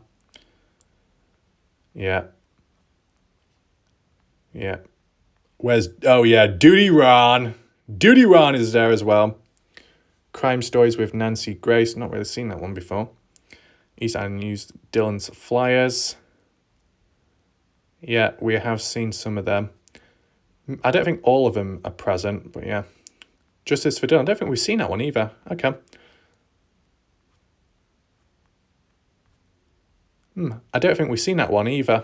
Yeah. Yeah. Duty Ron. Duty Ron is there as well. Crime Stories with Nancy Grace. Not really seen that one before. East Idaho News, Dylan's Flyers. Yeah, we have seen some of them. I don't think all of them are present, but yeah. Justice for Dylan. I don't think we've seen that one either. Okay. I don't think we've seen that one either.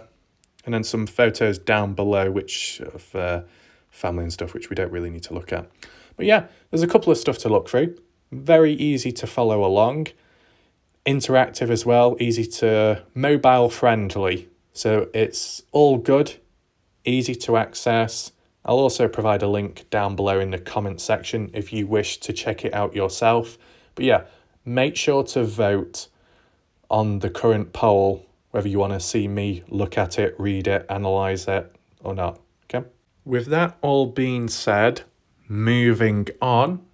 And then some photos down below, which of family and stuff, which we don't really need to look at. But yeah, there's a couple of stuff to look through. Very easy to follow along. Interactive as well. Easy to mobile friendly. So it's all good. Easy to access. I'll also provide a link down below in the comment section if you wish to check it out yourself. But yeah, make sure to vote on the current poll, whether you want to see me look at it, read it, analyse it or not. Okay. With that all being said, moving on,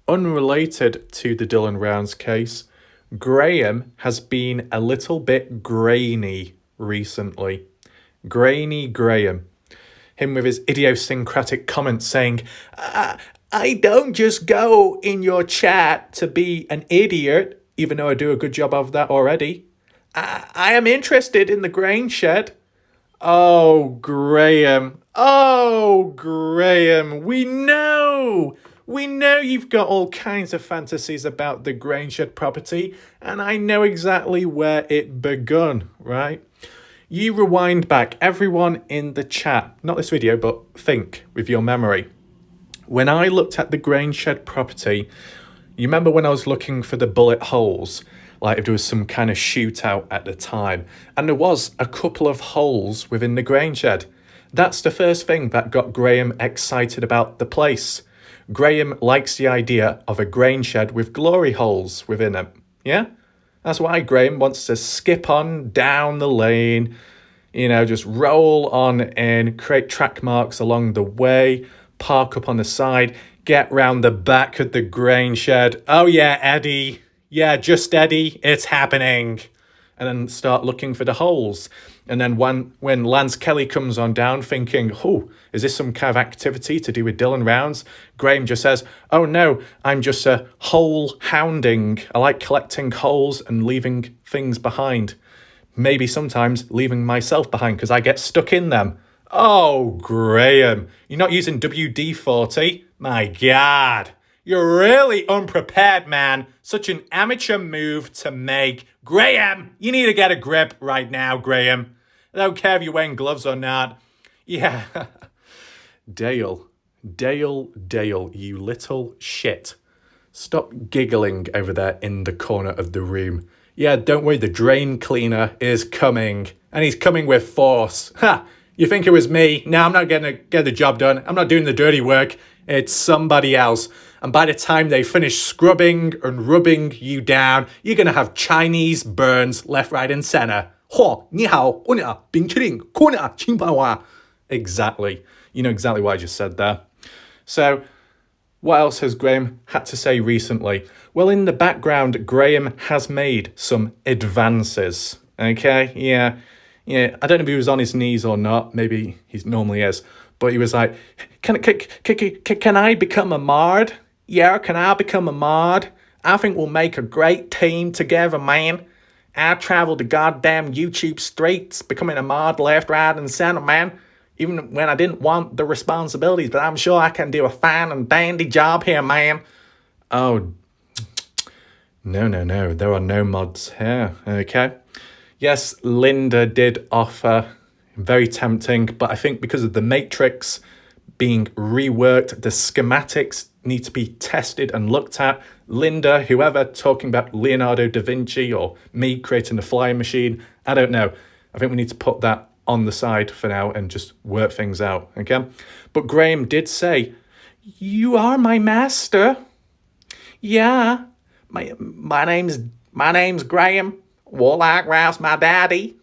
unrelated to the Dylan Rounds case, Graham has been a little bit grainy recently. Grainy Graham. Him with his idiosyncratic comments saying, I don't just go in your chat to be an idiot, even though I do a good job of that already. I am interested in the grain shed. Oh, Graham. Oh, Graham. We know you've got all kinds of fantasies about the grain shed property, and I know exactly where it begun, right? You rewind back, everyone in the chat, not this video, but think with your memory. When I looked at the grain shed property, you remember when I was looking for the bullet holes, like if there was some kind of shootout at the time, and there was a couple of holes within the grain shed. That's the first thing that got Graham excited about the place. Graham likes the idea of a grain shed with glory holes within it, yeah? That's why Graham wants to skip on down the lane, just roll on in, create track marks along the way, park up on the side, get round the back of the grain shed. Oh yeah, Eddie. Yeah, just Eddie. It's happening. And then start looking for the holes. And then when Lance Kelly comes on down thinking, oh, is this some kind of activity to do with Dylan Rounds? Graham just says, oh no, I'm just a hole hounding. I like collecting holes and leaving things behind. Maybe sometimes leaving myself behind because I get stuck in them. Oh, Graham, you're not using WD-40? My God. You're really unprepared, man. Such an amateur move to make. Graham, you need to get a grip right now, Graham. I don't care if you're wearing gloves or not. Yeah. Dale, you little shit. Stop giggling over there in the corner of the room. Yeah, don't worry, the drain cleaner is coming. And he's coming with force. Ha! You think it was me? No, I'm not going to get the job done. I'm not doing the dirty work. It's somebody else. And by the time they finish scrubbing and rubbing you down, you're going to have Chinese burns left, right, and center. Exactly. You know exactly what I just said there. So, what else has Graham had to say recently? Well, in the background, Graham has made some advances. Okay? Yeah. I don't know if he was on his knees or not. Maybe he normally is. But he was like, can I become a mod? Yeah, can I become a mod? I think we'll make a great team together, man. I traveled the goddamn YouTube streets, becoming a mod left, right, and center, man. Even when I didn't want the responsibilities, but I'm sure I can do a fine and dandy job here, man. Oh, no. There are no mods here, okay? Yes, Linda did offer, very tempting, but I think because of the Matrix being reworked, the schematics need to be tested and looked at. Linda, whoever, talking about Leonardo da Vinci or me creating the flying machine, I don't know. I think we need to put that on the side for now and just work things out, okay? But Graham did say, you are my master. Yeah, my name's Graham. Warlock Rouse, my daddy.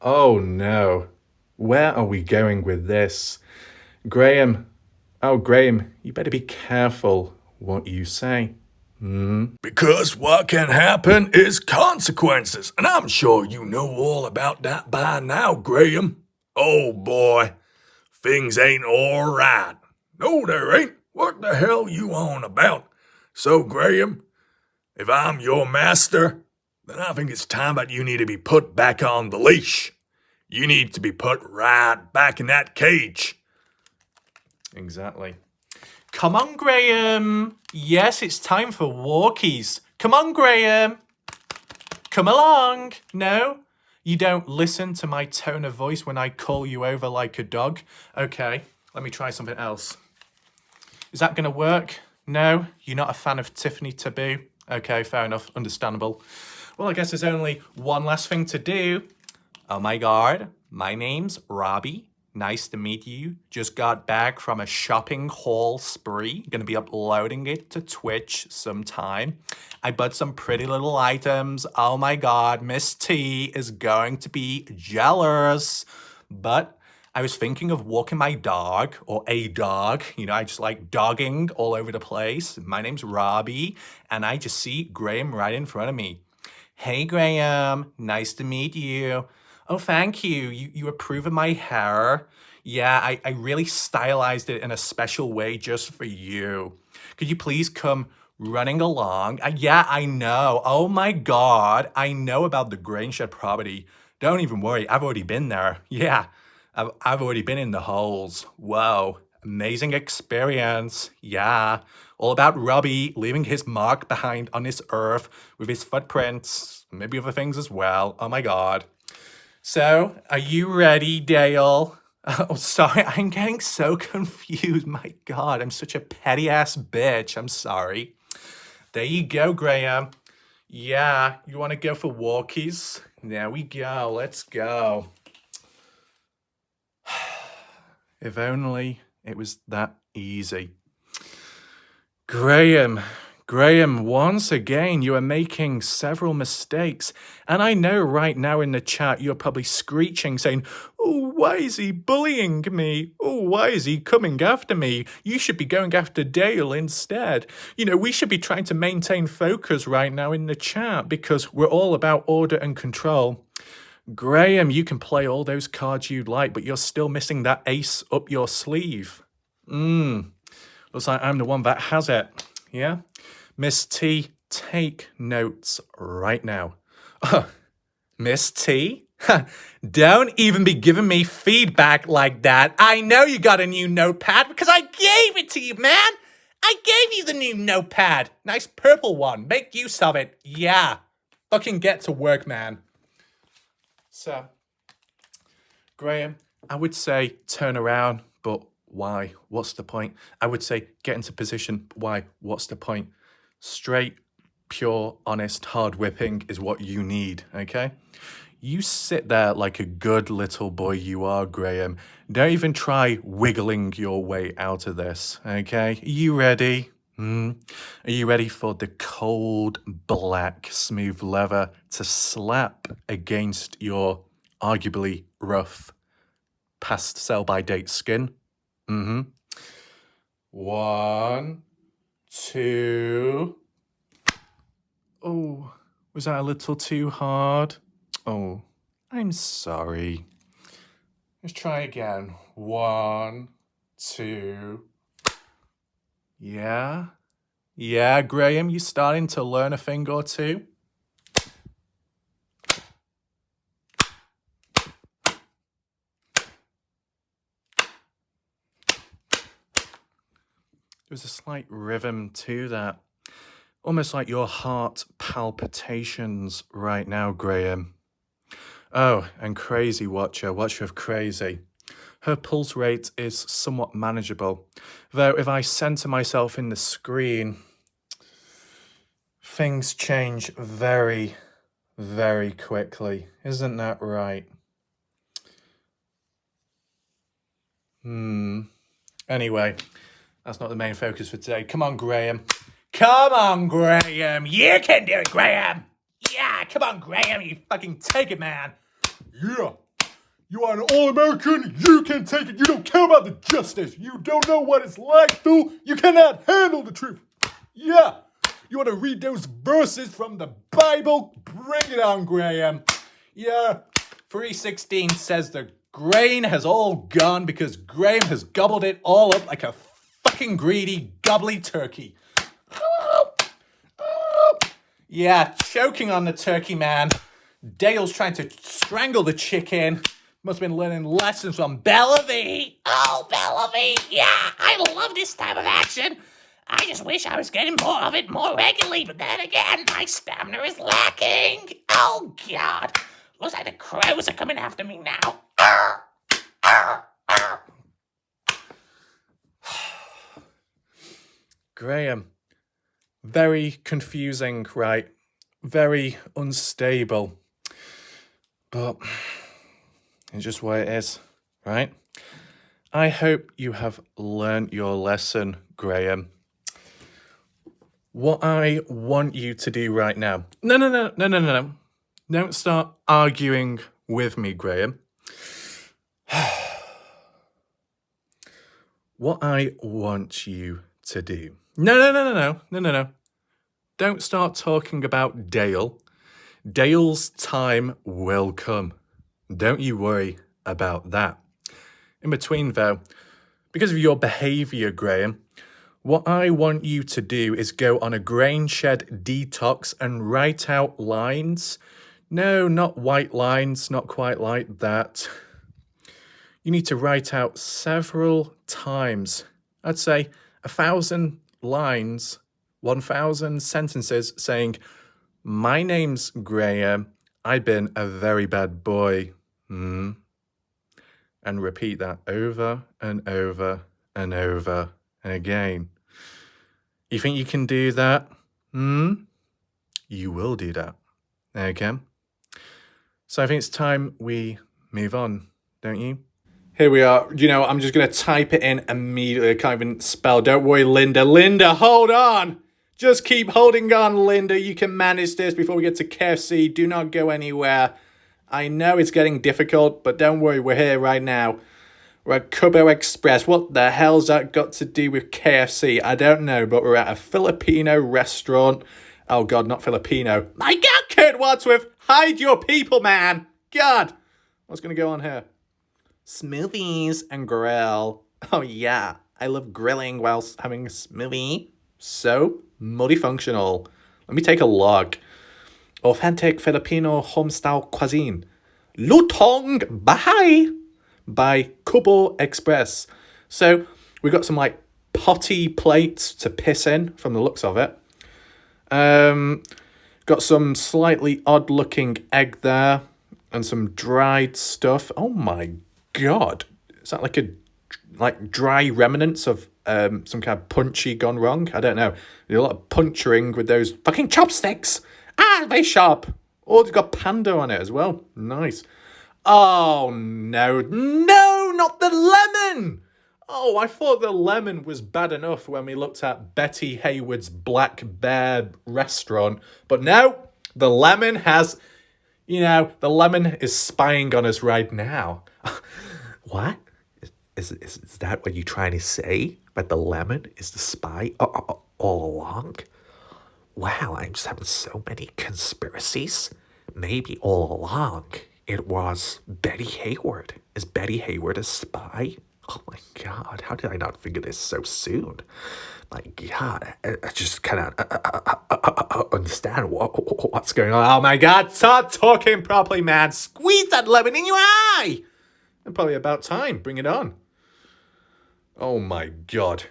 Oh no, where are we going with this? Graham, you better be careful what you say. Because what can happen is consequences, and I'm sure you know all about that by now, Graham. Oh boy, things ain't all right. No, there ain't. What the hell you on about? So, Graham, if I'm your master, then I think it's time that you need to be put back on the leash. You need to be put right back in that cage. Exactly. Come on, Graham. Yes, it's time for Walkies. Come on, Graham. Come along. No, you don't listen to my tone of voice when I call you over like a dog. Okay, let me try something else. Is that going to work? No, you're not a fan of Tiffany Taboo. Okay, fair enough. Understandable. Well, I guess there's only one last thing to do. Oh my God, my name's Robbie. Nice to meet you. Just got back from a shopping haul spree. Gonna be uploading it to Twitch sometime. I bought some pretty little items. Oh my God, Miss T is going to be jealous. But I was thinking of walking my dog, or a dog. You know, I just like dogging all over the place. My name's Robbie, and I just see Graham right in front of me. Hey, Graham, nice to meet you. Oh, thank you. You approve of my hair? Yeah, I really stylized it in a special way just for you. Could you please come running along? Yeah, I know. Oh my God, I know about the grain shed property. Don't even worry, I've already been there. Yeah, I've already been in the holes. Whoa, amazing experience. Yeah, all about Robbie leaving his mark behind on this earth with his footprints, maybe other things as well. Oh my God. So, are you ready, Dale? Oh, sorry, I'm getting so confused. My God, I'm such a petty-ass bitch. I'm sorry. There you go, Graham. Yeah, you want to go for walkies? There we go. Let's go. If only it was that easy. Graham, once again, you are making several mistakes. And I know right now in the chat, you're probably screeching, saying, oh, why is he bullying me? Oh, why is he coming after me? You should be going after Dale instead. You know, we should be trying to maintain focus right now in the chat because we're all about order and control. Graham, you can play all those cards you'd like, but you're still missing that ace up your sleeve. Looks like I'm the one that has it. Yeah? Miss T, take notes right now. Miss T? Don't even be giving me feedback like that. I know you got a new notepad because I gave it to you, man. I gave you the new notepad. Nice purple one. Make use of it. Yeah. Fucking get to work, man. So, Graham, I would say turn around, but why? What's the point? I would say get into position. Why? What's the point? Straight, pure, honest, hard whipping is what you need, okay? You sit there like a good little boy you are, Graham. Don't even try wiggling your way out of this, okay? Are you ready? Are you ready for the cold, black, smooth leather to slap against your arguably rough, past sell-by-date skin? 1, 2... Oh, was that a little too hard? Oh, I'm sorry. Let's try again. 1, 2... Yeah? Yeah, Graham, you starting to learn a thing or two? There's a slight rhythm to that. Almost like your heart palpitations right now, Graham. Oh, and Crazy Watcher of Crazy. Her pulse rate is somewhat manageable, though if I center myself in the screen, things change very, very quickly. Isn't that right? Anyway, that's not the main focus for today. Come on, Graham. Come on, Graham. You can do it, Graham. Yeah, come on, Graham. You fucking take it, man. Yeah. You are an All-American, you can take it, you don't care about the justice, you don't know what it's like, dude, you cannot handle the truth. Yeah, you want to read those verses from the Bible? Bring it on, Graham. Yeah, 3:16 says the grain has all gone because Graham has gobbled it all up like a fucking greedy, gobbly turkey. Yeah, choking on the turkey, man. Dale's trying to strangle the chicken. Must have been learning lessons from Bellamy. Oh, Bellamy. Yeah, I love this type of action. I just wish I was getting more of it more regularly, but then again, my stamina is lacking. Oh, God. Looks like the crows are coming after me now. Graham, very confusing, right? Very unstable. But it's just what it is, right? I hope you have learned your lesson, Graham. What I want you to do right now... No. Don't start arguing with me, Graham. What I want you to do... No. Don't start talking about Dale. Dale's time will come. Don't you worry about that. In between, though, because of your behaviour, Graham, what I want you to do is go on a grain shed detox and write out lines. No, not white lines, not quite like that. You need to write out several times. I'd say 1,000 lines, 1,000 sentences saying, "My name's Graham, I've been a very bad boy." And repeat that over and over and over again. You think you can do that? You will do that. Okay? So I think it's time we move on, don't you? Here we are. You know, I'm just going to type it in immediately. I can't even spell. Don't worry, Linda. Linda, hold on. Just keep holding on, Linda. You can manage this before we get to KFC. Do not go anywhere. I know it's getting difficult, but don't worry, we're here right now. We're at Cubbo Express. What the hell's that got to do with KFC? I don't know, but we're at a Filipino restaurant. Oh, God, not Filipino. My God, Kurt Wadsworth, hide your people, man. God. What's going to go on here? Smoothies and grill. Oh, yeah. I love grilling whilst having a smoothie. So multifunctional. Let me take a look. Authentic Filipino homestyle cuisine. Lutong Bahay by Kubo Express. So we got some like potty plates to piss in from the looks of it. Got some slightly odd looking egg there and some dried stuff. Oh my God. Is that like dry remnants of some kind of punchy gone wrong? I don't know. There's a lot of puncturing with those fucking chopsticks. Ah, very sharp. Oh, it's got panda on it as well. Nice. Oh, no. No, not the lemon. Oh, I thought the lemon was bad enough when we looked at Betty Hayward's Black Bear restaurant. But no, the lemon has, the lemon is spying on us right now. What? Is that what you're trying to say? That the lemon is the spy all along? Wow, I'm just having so many conspiracies. Maybe all along it was Betty Hayward. Is Betty Hayward a spy? Oh my God, how did I not figure this so soon? My God, I just cannot understand what's going on. Oh my God, start talking properly, man. Squeeze that lemon in your eye. And probably about time. Bring it on. Oh my God.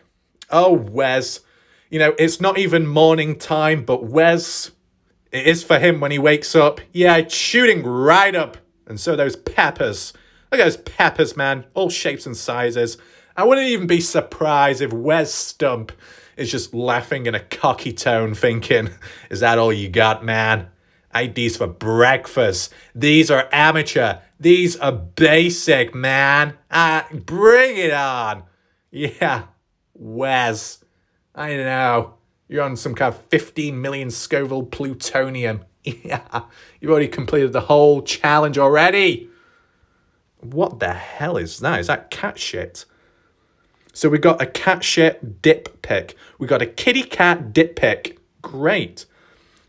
Oh, Wes. It's not even morning time, but Wes, it is for him when he wakes up. Yeah, it's shooting right up. And so those peppers. Look at those peppers, man. All shapes and sizes. I wouldn't even be surprised if Wes Stump is just laughing in a cocky tone thinking, is that all you got, man? I ate these for breakfast. These are amateur. These are basic, man. Bring it on. Yeah, Wes. I know. You're on some kind of 15 million Scoville plutonium. Yeah, you've already completed the whole challenge already. What the hell is that? Is that cat shit? So we got a cat shit dip pick. We got a kitty cat dip pick. Great.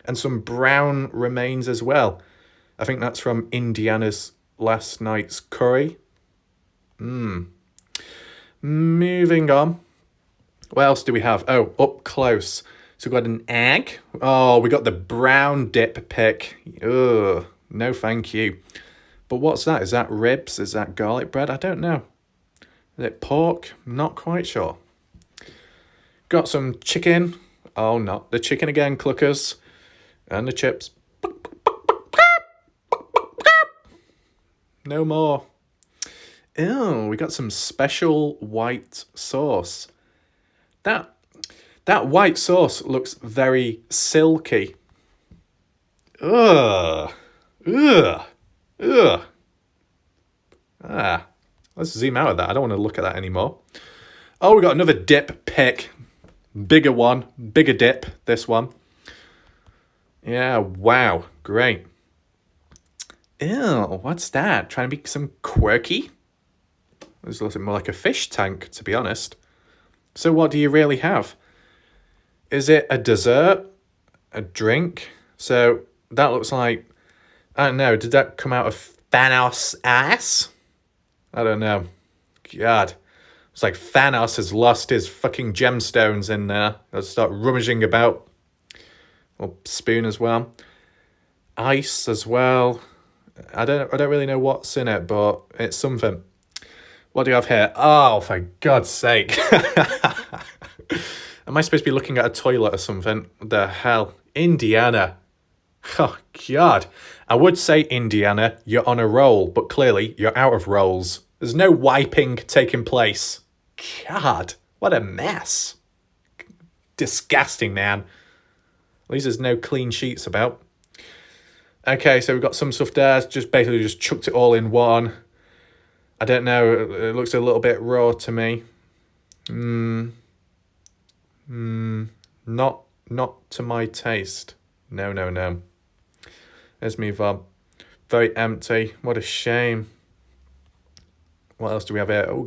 And some brown remains as well. I think that's from Indiana's last night's curry. Moving on. What else do we have? Oh, up close. So we got an egg. Oh, we got the brown dip pick. Ugh, no thank you. But what's that? Is that ribs? Is that garlic bread? I don't know. Is it pork? Not quite sure. Got some chicken. Oh, not the chicken again, cluckers. And the chips. No more. Ew, we got some special white sauce. That white sauce looks very silky. Ugh. Let's zoom out of that. I don't want to look at that anymore. Oh, we got another dip pick. Bigger one. Bigger dip, this one. Yeah, wow. Great. Ew, what's that? Trying to be some quirky? This looks more like a fish tank, to be honest. So what do you really have? Is it a dessert? A drink? So that looks like... I don't know. Did that come out of Thanos' ass? I don't know. God. It's like Thanos has lost his fucking gemstones in there. Let's start rummaging about. Or spoon as well. Ice as well. I don't really know what's in it, but it's something. What do you have here? Oh, for God's sake. Am I supposed to be looking at a toilet or something? What the hell? Indiana. Oh, God. I would say, Indiana, you're on a roll, but clearly you're out of rolls. There's no wiping taking place. God, what a mess. Disgusting, man. At least there's no clean sheets about. Okay, so we've got some stuff there. Just basically just chucked it all in one. I don't know. It looks a little bit raw to me. Not to my taste. No. Let's move on. Very empty. What a shame. What else do we have here? Oh, we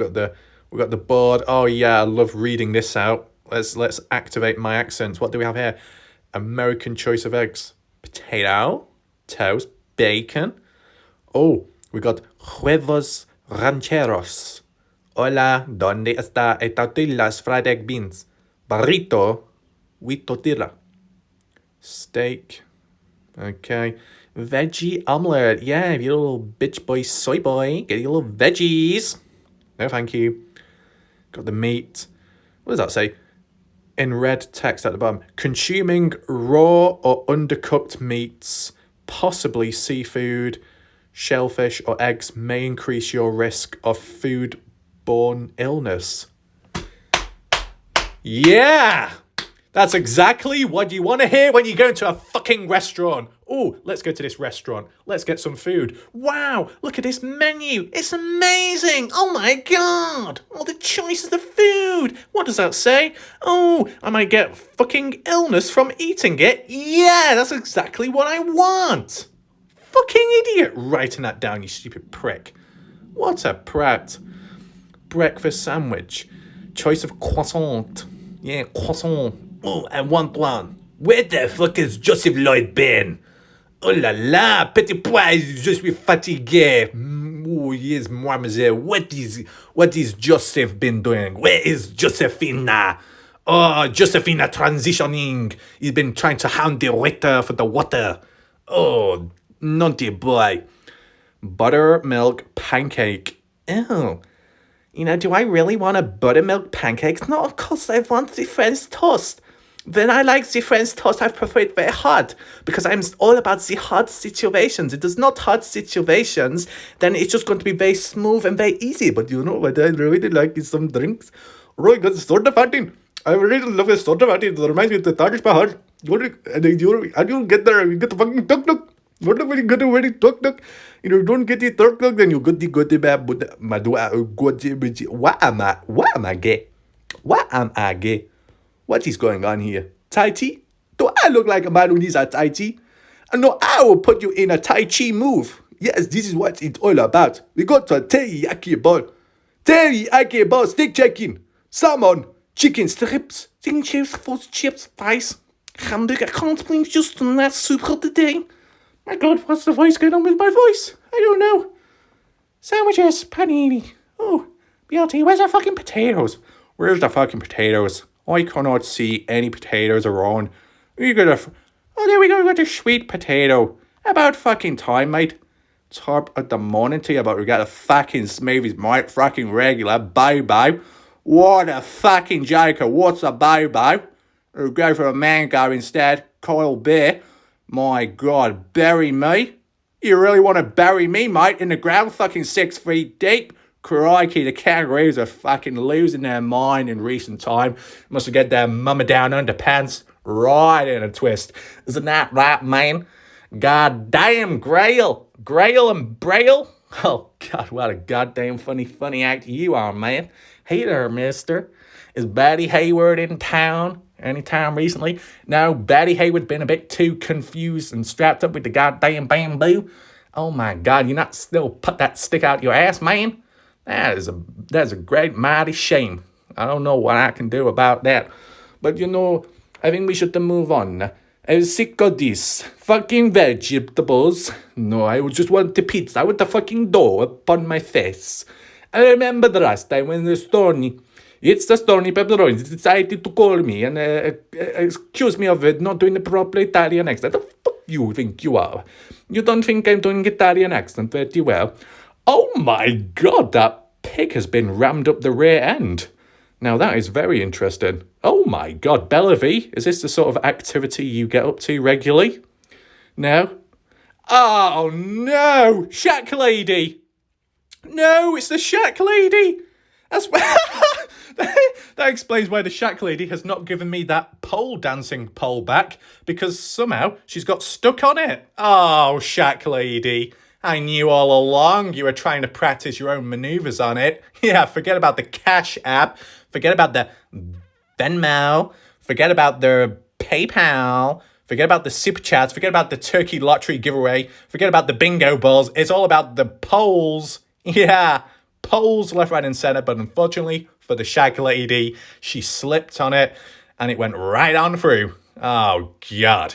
got the board. Oh yeah, I love reading this out. Let's activate my accents. What do we have here? American choice of eggs. Potato, toast, bacon. Oh, we got huevos rancheros. Hola, ¿dónde está el tortillas fried egg beans? Burrito with tortilla. Steak. Okay. Veggie omelette. Yeah, you little bitch boy, soy boy. Get your little veggies. No, thank you. Got the meat. What does that say? In red text at the bottom. Consuming raw or undercooked meats, possibly seafood, shellfish, or eggs may increase your risk of foodborne illness. Yeah! That's exactly what you want to hear when you go into a fucking restaurant. Oh, let's go to this restaurant. Let's get some food. Wow, look at this menu. It's amazing. Oh my god. All the choices of food. What does that say? Oh, I might get fucking illness from eating it. Yeah, that's exactly what I want. Fucking idiot writing that down, you stupid prick. What a prat. Breakfast sandwich. Choice of croissant. Yeah, croissant. Oh, I want one. Where the fuck is Joseph Lloyd been? Oh la la, petit pois, je suis fatigué. Oh yes, mademoiselle. What is Joseph been doing? Where is Josephina? Oh, Josephina transitioning. He's been trying to hound the waiter for the water. Oh, naughty boy. Buttermilk pancake. Ew. You know, do I really want a buttermilk pancake? No, of course I want the French toast. When I like the French toast, I prefer it very hot because I'm all about the hot situations. If it's not hot situations, then it's just going to be very smooth and very easy. But you know what I really like is some drinks. Really good soda fountain. I really love a soda fountain. It reminds me of the Turkish Bahar. And you get there, you get the fucking tuk-tuk. What if you get a very tuk-tuk? You don't get the tuk-tuk, then you get the bad. What am I gay? What am I gay? What is going on here? Tai Chi? Do I look like a man who needs a Tai Chi? No, I will put you in a Tai Chi move. Yes, this is what it's all about. We got a teriyaki ball. Teriyaki ball, steak chicken, salmon, chicken strips, chicken chips, chips, fries, hamburger. Can't believe just on that super today. My god, what's the voice going on with my voice? I don't know. Sandwiches, panini. Oh, BLT, where's the fucking potatoes? Where's the fucking potatoes? I cannot see any potatoes around. We got oh, there we go. We got a sweet potato. About fucking time, mate. Top at the morning to you, but we got a fucking smoothies, mate. Fucking regular. Bye. What a fucking joker. What's a bye? We'll go for a mango instead. Kyle beer. My god, bury me? You really want to bury me, mate, in the ground fucking 6 feet deep? Crikey, the kangaroos are fucking losing their mind in recent time. Must have got their mama down underpants right in a twist. Isn't that right, man? God damn, Grail and Braille. Oh, God, what a goddamn funny act you are, man. Hey there, mister. Is Batty Hayward in town anytime recently? No, Batty Hayward's been a bit too confused and strapped up with the goddamn bamboo. Oh, my God, you not still put that stick out your ass, man? That's a great mighty shame. I don't know what I can do about that. But you know, I think we should move on. I'm sick of this fucking vegetables. No, I just want the pizza with the fucking dough upon my face. I remember the last time when the Stormy, it's the Stormy pepperoni, decided to call me and accuse me of not doing the proper Italian accent. The fuck you think you are? You don't think I'm doing Italian accent very well? Oh my god, that pig has been rammed up the rear end. Now that is very interesting. Oh my god, Bellevue, is this the sort of activity you get up to regularly? No? Oh no! Shack Lady! No, it's the Shack Lady! That's that explains why the Shack Lady has not given me that pole dancing pole back, because somehow she's got stuck on it. Oh, Shack Lady. I knew all along you were trying to practice your own maneuvers on it. Yeah, forget about the Cash App. Forget about the Venmo. Forget about the PayPal. Forget about the Super Chats. Forget about the Turkey Lottery giveaway. Forget about the bingo balls. It's all about the polls. Yeah, polls left, right, and centre. But unfortunately for the Shag Lady, she slipped on it and it went right on through. Oh, God.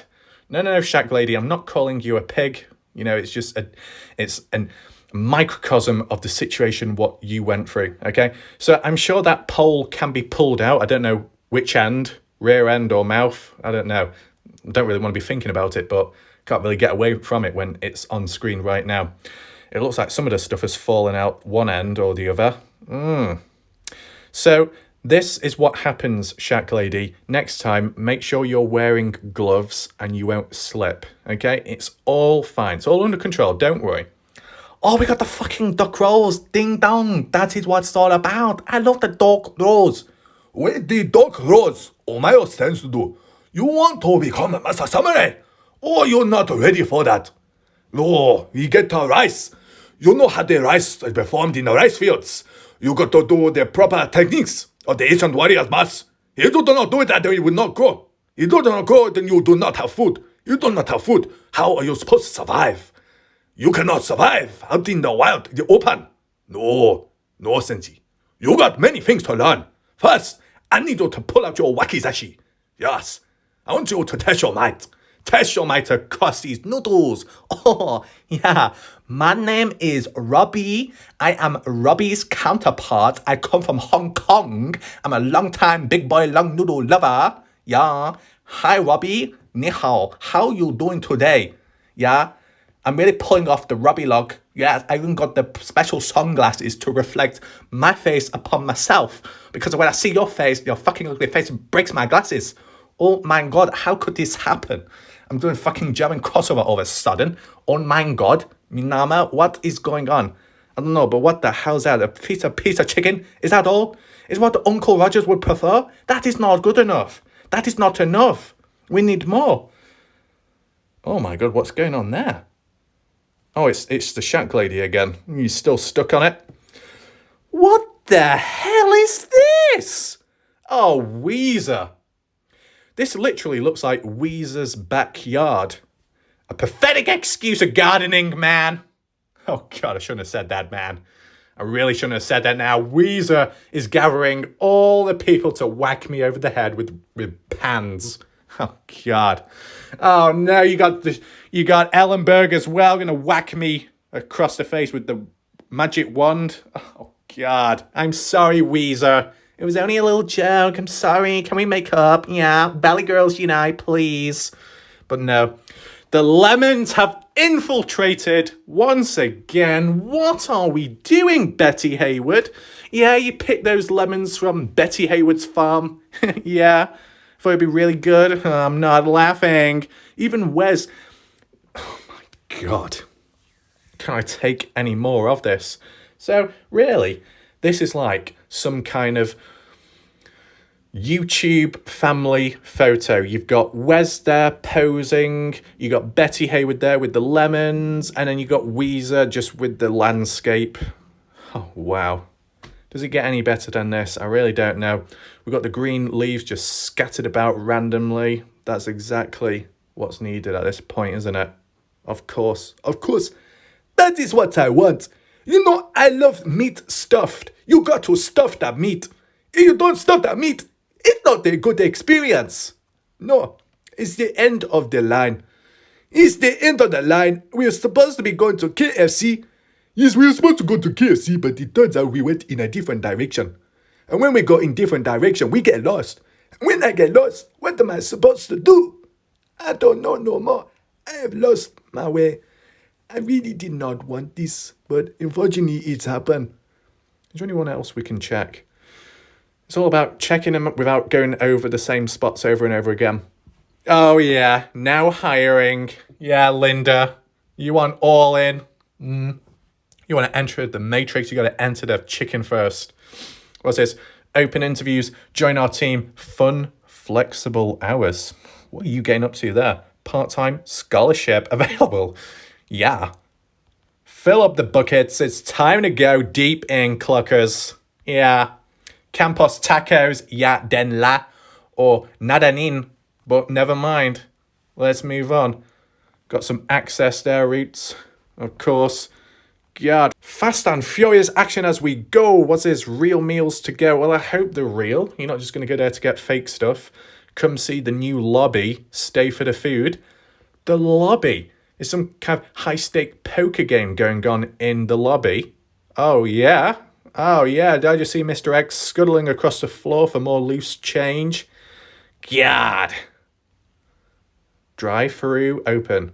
No, Shag Lady, I'm not calling you a pig. You know, it's a microcosm of the situation what you went through. Okay, so I'm sure that pole can be pulled out. I don't know which end, rear end or mouth. I don't know. I don't really want to be thinking about it, but can't really get away from it when it's on screen right now. It looks like some of the stuff has fallen out one end or the other. So this is what happens, Shack Lady. Next time, make sure you're wearing gloves and you won't slip, okay? It's all fine. It's all under control. Don't worry. Oh, we got the fucking duck rolls. Ding dong. That is what it's all about. I love the duck rolls. With the duck rolls, omayo stands to do. You want to become a master samurai? Or you're not ready for that? No, we get the rice. You know how the rice is performed in the rice fields. You got to do the proper techniques of the ancient warriors, mass. If you do not do it, then you will not grow. If you do not grow, then you do not have food. You do not have food. How are you supposed to survive? You cannot survive out in the wild, the open. No, Senji. You got many things to learn. First, I need you to pull out your wakizashi. Yes, I want you to test your might. Test your might across these noodles. Oh, yeah. My name is Robbie. I am Robbie's counterpart. I come from Hong Kong. I'm a long-time big boy long noodle lover. Yeah. Hi, Robbie. Ni hao. How you doing today? Yeah. I'm really pulling off the Robbie log. Yeah, I even got the special sunglasses to reflect my face upon myself. Because when I see your face, your fucking ugly face, it breaks my glasses. Oh my god, how could this happen? I'm doing fucking German crossover all of a sudden. Oh my god, Minama, what is going on? I don't know, but what the hell's that? A piece of chicken? Is that all? Is what Uncle Rogers would prefer? That is not good enough. That is not enough. We need more. Oh my god, what's going on there? Oh, it's the Shack Lady again. You still stuck on it? What the hell is this? Oh, Weezer. This literally looks like Weezer's backyard. A pathetic excuse of gardening, man. Oh, God, I shouldn't have said that, man. I really shouldn't have said that now. Weezer is gathering all the people to whack me over the head with pans. Oh, God. Oh, no, you got Ellenberg as well going to whack me across the face with the magic wand. Oh, God. I'm sorry, Weezer. It was only a little joke. I'm sorry. Can we make up? Yeah. Valley Girls Unite, please. But no. The lemons have infiltrated once again. What are we doing, Betty Hayward? Yeah, you picked those lemons from Betty Hayward's farm. Yeah. Thought it'd be really good. I'm not laughing. Even Wes. Oh my god. Can I take any more of this? So, really, this is like some kind of YouTube family photo. You've got Wes there posing, you got Betty Hayward there with the lemons, and then you got Weezer just with the landscape. Oh, wow. Does it get any better than this? I really don't know. We've got the green leaves just scattered about randomly. That's exactly what's needed at this point, isn't it? Of course. Of course. That is what I want. You know, I love meat stuffed. You got to stuff that meat. If you don't stuff that meat, it's not a good experience. No, it's the end of the line. It's the end of the line. We're supposed to be going to KFC. Yes, we were supposed to go to KFC, but it turns out we went in a different direction. And when we go in different direction, we get lost. And when I get lost, what am I supposed to do? I don't know no more. I have lost my way. I really did not want this, but unfortunately it's happened. Is there anyone else we can check? It's all about checking them without going over the same spots over and over again. Oh yeah, now hiring. Yeah, Linda, you want all in? You want to enter the matrix, you got to enter the chicken first. What's this? Open interviews, join our team, fun, flexible hours. What are you getting up to there? Part-time scholarship available. Yeah. Fill up the buckets. It's time to go deep in, cluckers. Yeah. Campos tacos, ya den la. Or nadanin. But never mind. Let's move on. Got some access there, Roots. Of course. God. Fast and furious action as we go. What's this? Real meals to go. Well, I hope they're real. You're not just going to go there to get fake stuff. Come see the new lobby. Stay for the food. The lobby. Is some kind of high-stake poker game going on in the lobby? Oh, yeah? Oh, yeah, did I just see Mr. X scuttling across the floor for more loose change? God! Drive-through open.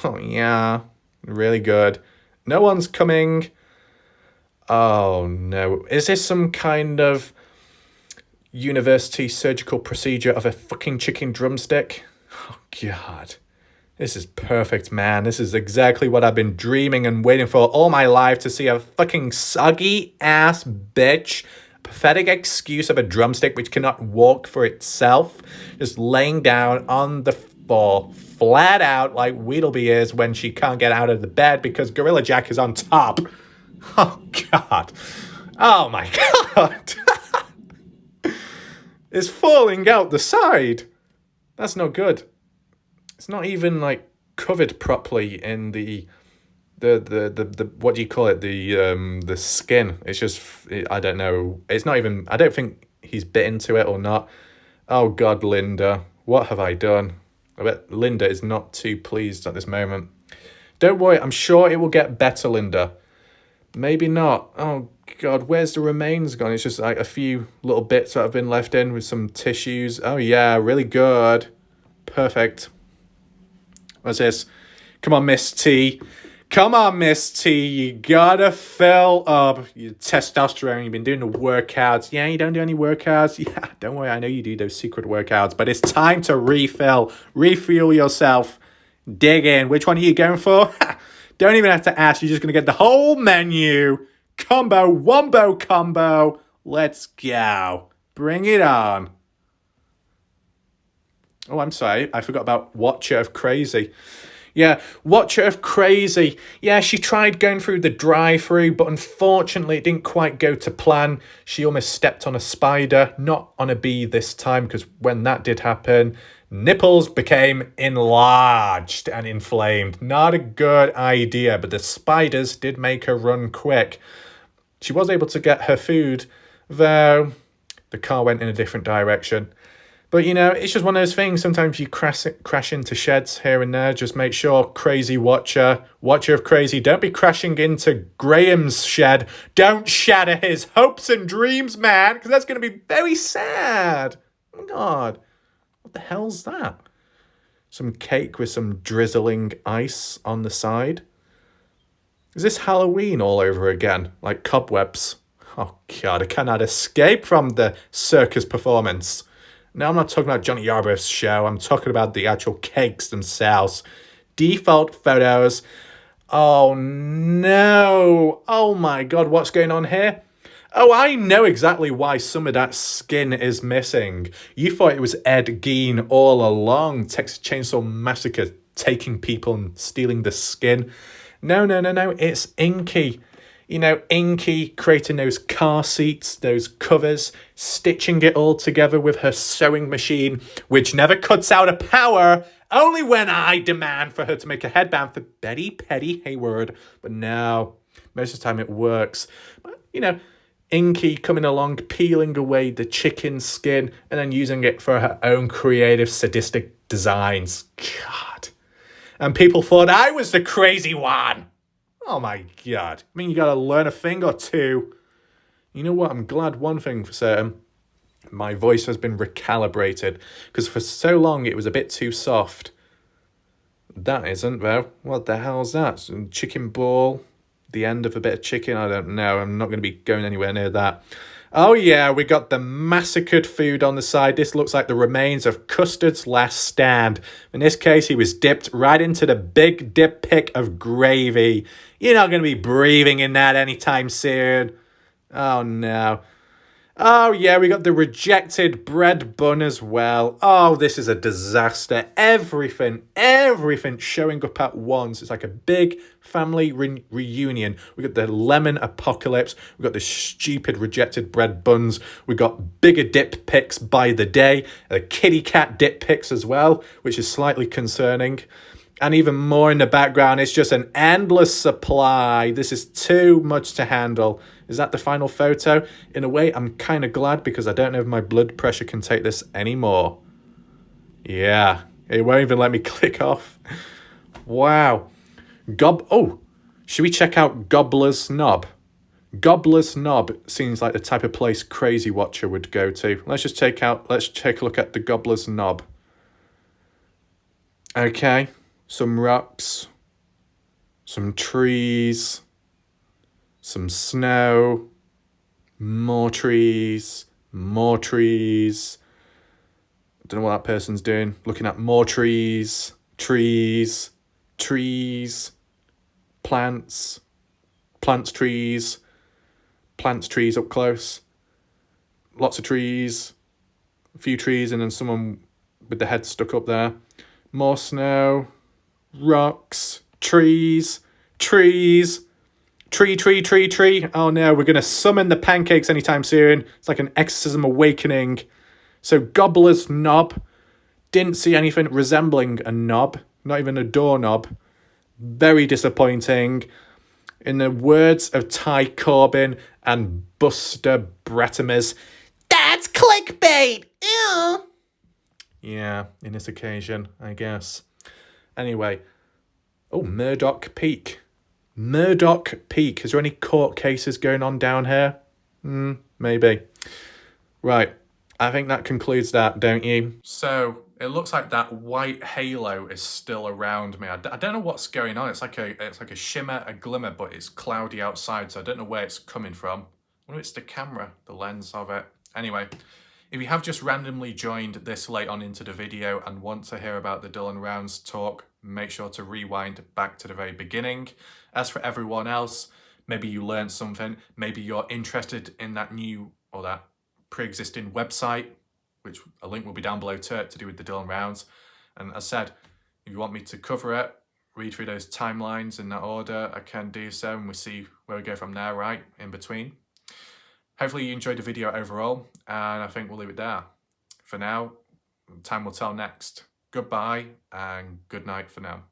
Oh, yeah. Really good. No one's coming. Oh, no. Is this some kind of university surgical procedure of a fucking chicken drumstick? Oh, God. This is perfect, man. This is exactly what I've been dreaming and waiting for all my life, to see a fucking soggy-ass bitch, pathetic excuse of a drumstick which cannot walk for itself, just laying down on the floor, flat out like Weedleby is when she can't get out of the bed because Gorilla Jack is on top. Oh, God. Oh, my God. It's falling out the side. That's no good. It's not even like covered properly in the what do you call it, the skin. It's just, I don't know. It's not even, I don't think he's bit into it or not. Oh God, Linda, what have I done? I bet Linda is not too pleased at this moment. Don't worry, I'm sure it will get better, Linda. Maybe not. Oh God, where's the remains gone? It's just like a few little bits that have been left in with some tissues. Oh yeah, really good. Perfect. What's this? Come on, Miss T. Come on, Miss T. You gotta fill up your testosterone. You've been doing the workouts. Yeah, you don't do any workouts. Yeah, don't worry. I know you do those secret workouts. But it's time to refill. Refuel yourself. Dig in. Which one are you going for? Don't even have to ask. You're just going to get the whole menu. Combo. Wombo combo. Let's go. Bring it on. Oh, I'm sorry. I forgot about Watcher of Crazy. Yeah, Watcher of Crazy. Yeah, she tried going through the drive-through, but unfortunately it didn't quite go to plan. She almost stepped on a spider, not on a bee this time, because when that did happen, nipples became enlarged and inflamed. Not a good idea, but the spiders did make her run quick. She was able to get her food, though the car went in a different direction. But, you know, it's just one of those things. Sometimes you crash into sheds here and there. Just make sure, Crazy Watcher of Crazy, don't be crashing into Graham's shed. Don't shatter his hopes and dreams, man, because that's going to be very sad. Oh, my God. What the hell's that? Some cake with some drizzling ice on the side. Is this Halloween all over again? Like cobwebs? Oh, God, I cannot escape from the circus performance. No, I'm not talking about Johnny Yarborough's show. I'm talking about the actual cakes themselves. Default photos. Oh, no. Oh, my God. What's going on here? Oh, I know exactly why some of that skin is missing. You thought it was Ed Gein all along. Texas Chainsaw Massacre taking people and stealing the skin. No. It's Inky. You know, Inky creating those car seats, those covers, stitching it all together with her sewing machine, which never cuts out a power, only when I demand for her to make a headband for Betty Petty Hayward. But no, most of the time it works. But, you know, Inky coming along, peeling away the chicken skin, and then using it for her own creative, sadistic designs. God. And people thought I was the crazy one. Oh my God. I mean, you gotta learn a thing or two. You know what? I'm glad one thing for certain. My voice has been recalibrated. Because for so long it was a bit too soft. That isn't, though. What the hell's that? Some chicken ball? The end of a bit of chicken? I don't know. I'm not going to be going anywhere near that. Oh yeah, we got the massacred food on the side. This looks like the remains of Custard's last stand. In this case, he was dipped right into the big dip pick of gravy. You're not going to be breathing in that anytime soon. Oh no. Oh yeah, we got the rejected bread bun as well. Oh, this is a disaster. Everything showing up at once. It's like a big family reunion. We got the lemon apocalypse. We got the stupid rejected bread buns. We got bigger dip picks by the day. The kitty cat dip picks as well, which is slightly concerning. And even more in the background, it's just an endless supply. This is too much to handle. Is that the final photo? In a way, I'm kind of glad because I don't know if my blood pressure can take this anymore. Yeah, it won't even let me click off. Wow. Should we check out Gobbler's Knob? Gobbler's Knob seems like the type of place Crazy Watcher would go to. Let's take a look at the Gobbler's Knob. Okay, some rocks, some trees, some snow, more trees, more trees. I don't know what that person's doing. Looking at more trees, trees, trees, plants, trees up close, lots of trees, a few trees, and then someone with the head stuck up there. More snow, rocks, trees, tree. Oh no, we're going to summon the pancakes anytime soon. It's like an exorcism awakening. So Gobbler's Knob, didn't see anything resembling a knob, not even a doorknob. Very disappointing. In the words of Ty Corbin and Buster Brettemiz, that's clickbait! Ew. Yeah, in this occasion, I guess. Anyway, Murdoch Peak. Murdoch Peak. Is there any court cases going on down here? Maybe. Right. I think that concludes that, don't you? So, it looks like that white halo is still around me. I don't know what's going on. It's like a shimmer, a glimmer, but it's cloudy outside, so I don't know where it's coming from. I wonder if it's the camera, the lens of it. Anyway, if you have just randomly joined this late on into the video and want to hear about the Dylan Rounds talk, make sure to rewind back to the very beginning. As for everyone else, maybe you learned something, maybe you're interested in that new or that pre-existing website, which a link will be down below to do with the Dylan Rounds. And as I said, if you want me to cover it, read through those timelines in that order, I can do so, and we'll see where we go from there, right, in between. Hopefully you enjoyed the video overall, and I think we'll leave it there. For now, time will tell next. Goodbye, and good night for now.